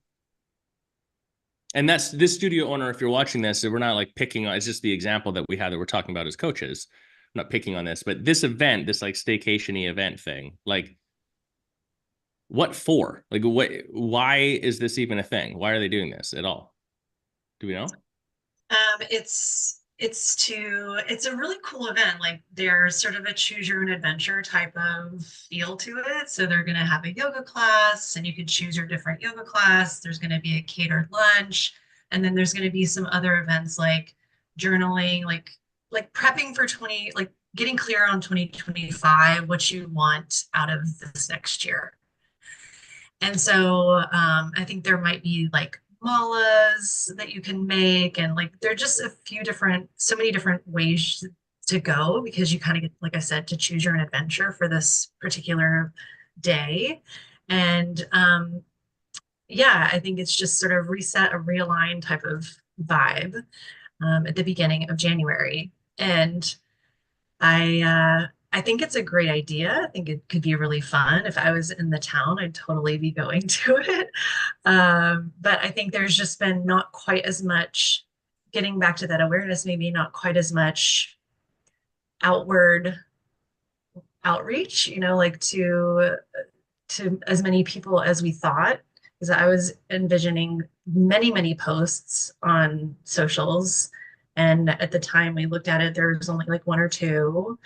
S3: that's this studio owner, if you're watching this, we're not like picking on, it's just the example that we had that we're talking about as coaches. I'm not picking on this, but this event, this like staycation-y event thing, like, what for? Like, why is this even a thing? Why are they doing this at all? Do we know?
S2: It's a really cool event. Like, there's sort of a choose your own adventure type of feel to it. So they're going to have a yoga class, and you can choose your different yoga class. There's going to be a catered lunch, and then there's going to be some other events like journaling, like prepping for getting clear on 2025, what you want out of this next year. And so I think there might be like malas that you can make, and like there are just so many different ways to go, because you kind of get, like I said, to choose your own adventure for this particular day. And yeah, I think it's just sort of a realign type of vibe at the beginning of January. And I think it's a great idea. I think it could be really fun. If I was in the town, I'd totally be going to it. But I think there's just been not quite as much, getting back to that awareness, maybe not quite as much outward outreach, like to as many people as we thought. Because I was envisioning many, many posts on socials. And at the time we looked at it, there was only like one or two.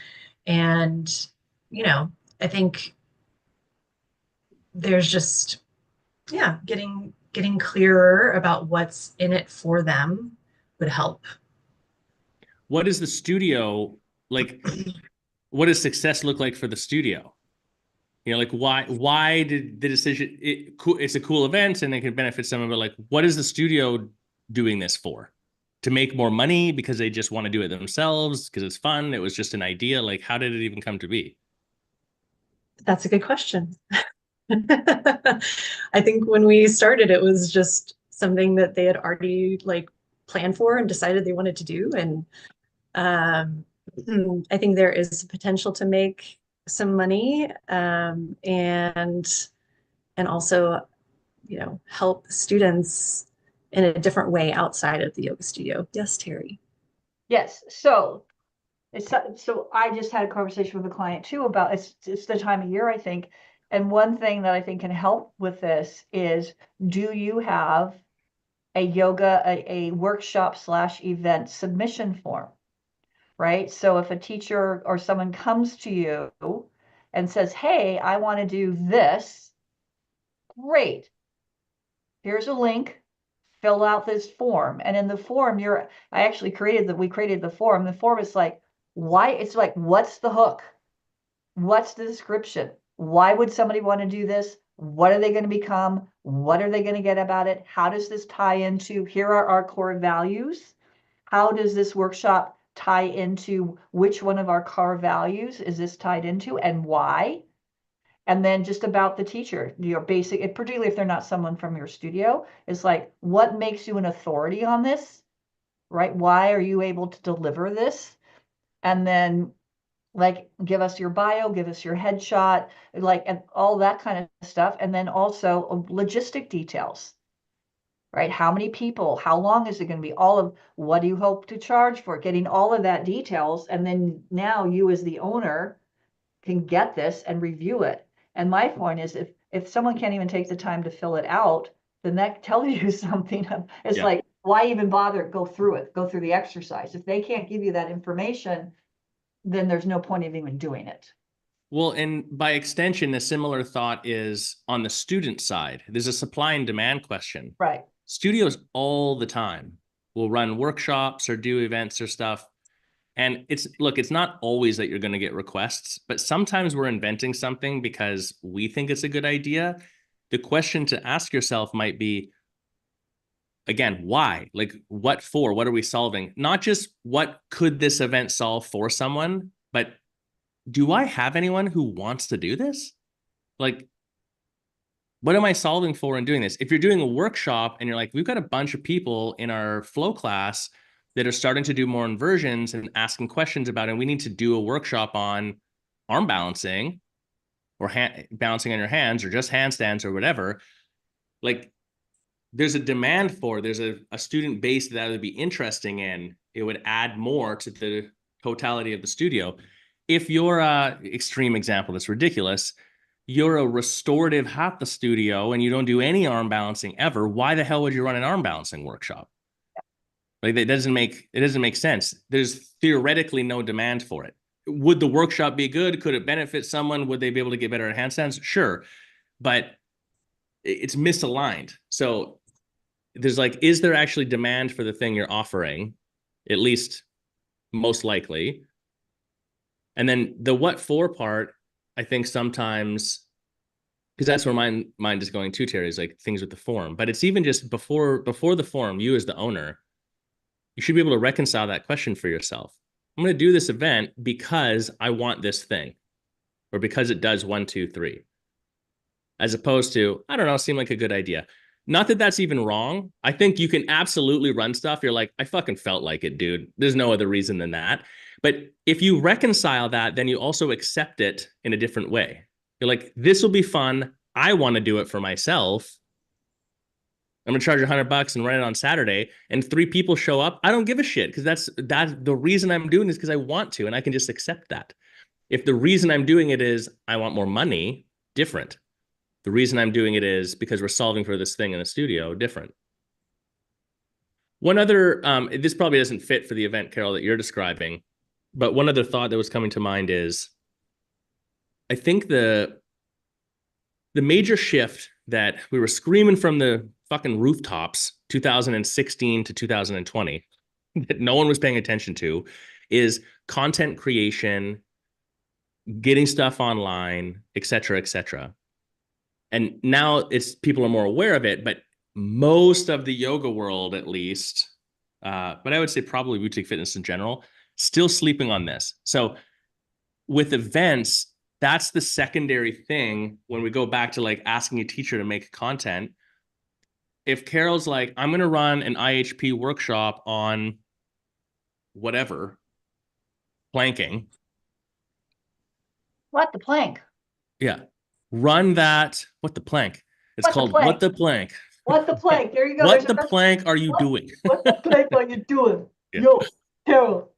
S2: And, I think there's just, yeah, getting clearer about what's in it for them would help.
S3: What is the studio like? What does success look like for the studio? Like, why did the decision, it's a cool event and it can benefit someone, but like, what is the studio doing this for? To make more money, because they just want to do it themselves, because it's fun? It was just an idea. Like, how did it even come to be?
S2: That's a good question. I think when we started, it was just something that they had already like planned for and decided they wanted to do. And um, I think there is potential to make some money, and also, help students in a different way outside of the yoga studio. Yes, Terry.
S1: Yes, so so I just had a conversation with a client too about it's the time of year, I think. And one thing that I think can help with this is, do you have a workshop / event submission form, right? So if a teacher or someone comes to you and says, hey, I want to do this, great. Here's a link, fill out this form. And in the form, we created the form. The form is like, why? It's like, what's the hook? What's the description? Why would somebody want to do this? What are they going to become? What are they going to get about it? How does this tie into, here are our core values. How does this workshop tie into which one of our core values is this tied into and why? And then just about the teacher, your basic, particularly if they're not someone from your studio, is like, what makes you an authority on this, right? Why are you able to deliver this? And then like, give us your bio, give us your headshot, like, and all that kind of stuff. And then also logistic details, right? How many people, how long is it going to be? All of what do you hope to charge for? Getting all of that details. And then now you as the owner can get this and review it. And my point is, if someone can't even take the time to fill it out, then that tells you something. It's
S3: Yeah.
S1: like, why even bother go through the exercise? If they can't give you that information, then there's no point of even doing it.
S3: Well, and by extension, a similar thought is on the student side. There's a supply and demand question.
S1: Right.
S3: Studios all the time will run workshops or do events or stuff. And it's not always that you're going to get requests, but sometimes we're inventing something because we think it's a good idea. The question to ask yourself might be, again, why? Like, what for? What are we solving? Not just what could this event solve for someone, but do I have anyone who wants to do this? Like, what am I solving for in doing this? If you're doing a workshop and you're like, we've got a bunch of people in our flow class that are starting to do more inversions and asking questions about it, and we need to do a workshop on arm balancing or balancing on your hands or just handstands or whatever, like, there's a demand there's a student base that would be interesting in. It would add more to the totality of the studio. If you're extreme example that's ridiculous, you're a restorative hatha studio and you don't do any arm balancing ever, why the hell would you run an arm balancing workshop? Like, it doesn't make sense. There's theoretically no demand for it. Would the workshop be good? Could it benefit someone? Would they be able to get better at handstands? Sure. But it's misaligned. So there's like, is there actually demand for the thing you're offering? At least most likely. And then the what for part, I think sometimes, because that's where my mind is going to, Terry, is like things with the form. But it's even just before the form, you as the owner, you should be able to reconcile that question for yourself. I'm going to do this event because I want this thing, or because it does 1, 2, 3, as opposed to, I don't know, seem like a good idea. Not that that's even wrong. I think you can absolutely run stuff. You're like, I fucking felt like it, dude. There's no other reason than that. But if you reconcile that, then you also accept it in a different way. You're like, this will be fun. I want to do it for myself. I'm gonna charge $100 and run it on Saturday, and 3 people show up. I don't give a shit, because that's the reason I'm doing this, because I want to, and I can just accept that. If the reason I'm doing it is I want more money, different. The reason I'm doing it is because we're solving for this thing in the studio, different. One other, this probably doesn't fit for the event, Carol, that you're describing, but one other thought that was coming to mind is, I think the major shift that we were screaming from the fucking rooftops 2016 to 2020 that no one was paying attention to is content creation, getting stuff online, et cetera, et cetera. And now it's people are more aware of it, but most of the yoga world, at least, but I would say probably boutique fitness in general, still sleeping on this. So with events, that's the secondary thing when we go back to like asking a teacher to make content. If Carol's like, I'm going to run an IHP workshop on whatever, planking.
S1: What the plank?
S3: Yeah. Run that. What the plank? It's
S1: What the
S3: called
S1: plank?
S3: What the Plank.
S1: What the plank? There you go.
S3: What the plank are you
S1: what,
S3: doing?
S1: What the plank are you doing?
S3: Yeah.
S1: Yo, Carol.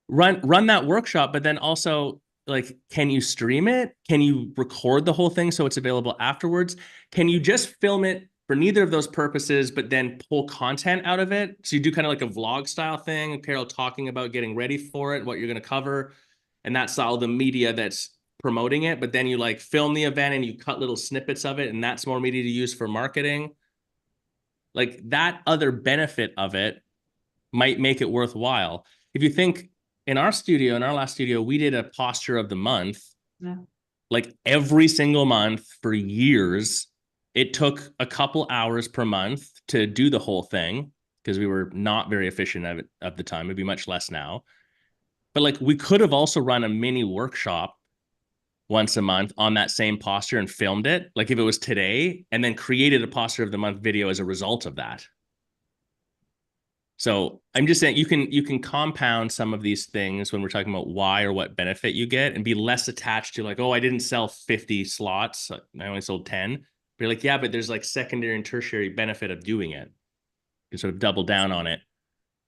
S3: Run that workshop, but then also like, can you stream it? Can you record the whole thing so it's available afterwards? Can you just film it for neither of those purposes, but then pull content out of it? So you do kind of like a vlog style thing, Carol talking about getting ready for it, what you're going to cover, and that's all the media that's promoting it. But then you like film the event and you cut little snippets of it, and that's more media to use for marketing. Like that other benefit of it might make it worthwhile. If you think in our last studio, we did a posture of the month, like every single month for years. It took a couple hours per month to do the whole thing because we were not very efficient at the time. It'd be much less now. But like we could have also run a mini workshop once a month on that same posture and filmed it, like if it was today, and then created a posture of the month video as a result of that. So I'm just saying you can compound some of these things when we're talking about why or what benefit you get and be less attached to like, oh, I didn't sell 50 slots. I only sold 10. But you're like, yeah, but there's like secondary and tertiary benefit of doing it. You sort of double down on it.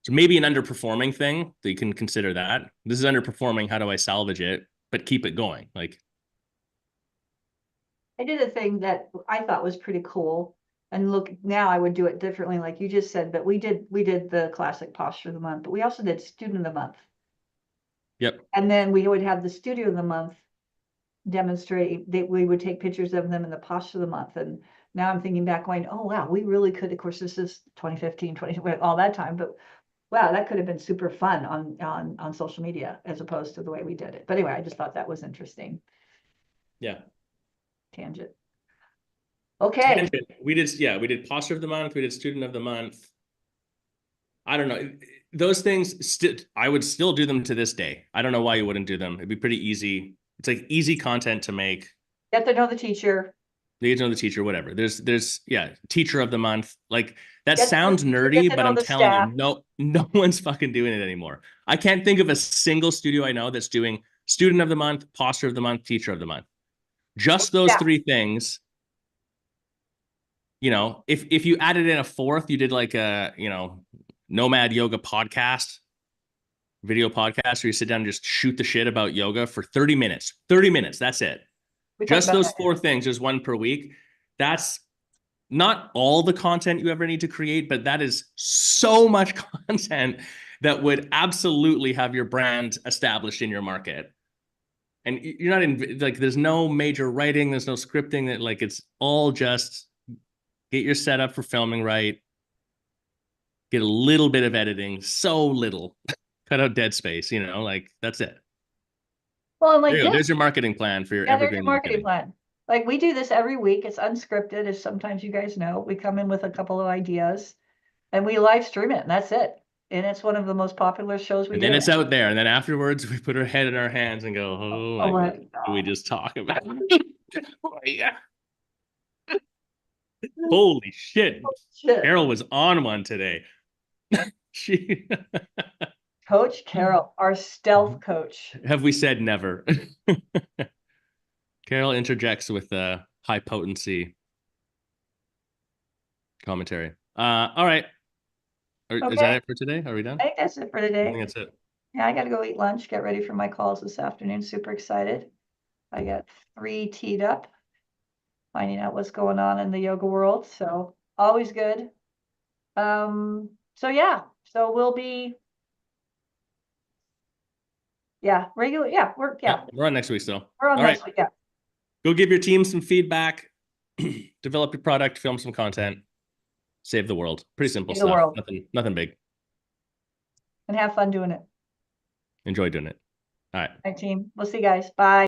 S3: So maybe an underperforming thing that you can consider that. This is underperforming. How do I salvage it? But keep it going. Like
S1: I did a thing that I thought was pretty cool. And look, now I would do it differently, like you just said, but we did the classic posture of the month, but we also did student of the month.
S3: Yep.
S1: And then we would have the studio of the month demonstrate that we would take pictures of them in the posture of the month. And now I'm thinking back going, oh, wow, we really could. Of course, this is 2015, all that time, but wow, that could have been super fun on social media as opposed to the way we did it. But anyway, I just thought that was interesting.
S3: Yeah.
S1: Tangent. Okay.
S3: We did posture of the month. We did student of the month. I don't know. Those things, I would still do them to this day. I don't know why you wouldn't do them. It'd be pretty easy. It's like easy content to make.
S1: Get to know the teacher.
S3: You get to know the teacher, whatever. There's teacher of the month. Like that
S1: Get
S3: sounds
S1: to
S3: nerdy,
S1: know
S3: but I'm
S1: the
S3: telling
S1: staff.
S3: you, no one's fucking doing it anymore. I can't think of a single studio I know that's doing student of the month, posture of the month, teacher of the month. Just those three things. You know, if you added in a fourth, you did like a, nomad yoga podcast, video podcast, where you sit down and just shoot the shit about yoga for 30 minutes. 30 minutes, that's it. Just those four things, there's one per week. That's not all the content you ever need to create, but that is so much content that would absolutely have your brand established in your market. And you're not in, like, there's no major writing, there's no scripting, that like, it's all just get your setup for filming right, get a little bit of editing, so little, cut out dead space, like that's it.
S1: Well, like
S3: there's your marketing plan for your evergreen
S1: marketing plan. Like we do this every week. It's unscripted, as sometimes you guys know. We come in with a couple of ideas and we live stream it, and that's it. And it's one of the most popular shows we do.
S3: And then it's out there, and then afterwards we put our head in our hands and go, oh my God. Do we just talk about it? Oh, yeah. Holy shit. Carol was on one today.
S1: Coach Carol, our stealth coach.
S3: Have we said never? Carol interjects with high potency commentary. All right. Okay. Is that it for today? Are we done?
S1: I think that's it for today.
S3: I think that's it.
S1: Yeah, I got to go eat lunch, get ready for my calls this afternoon. Super excited. I got 3 teed up, finding out what's going on in the yoga world. So always good. So yeah, so we'll be, regular. Yeah, we're
S3: on next week still.
S1: We're on next week. Yeah.
S3: Go give your team some feedback, develop your product, film some content, save the world. Pretty simple stuff. Nothing big.
S1: And have fun doing it.
S3: Enjoy doing it. All right.
S1: All right, team. We'll see you guys. Bye.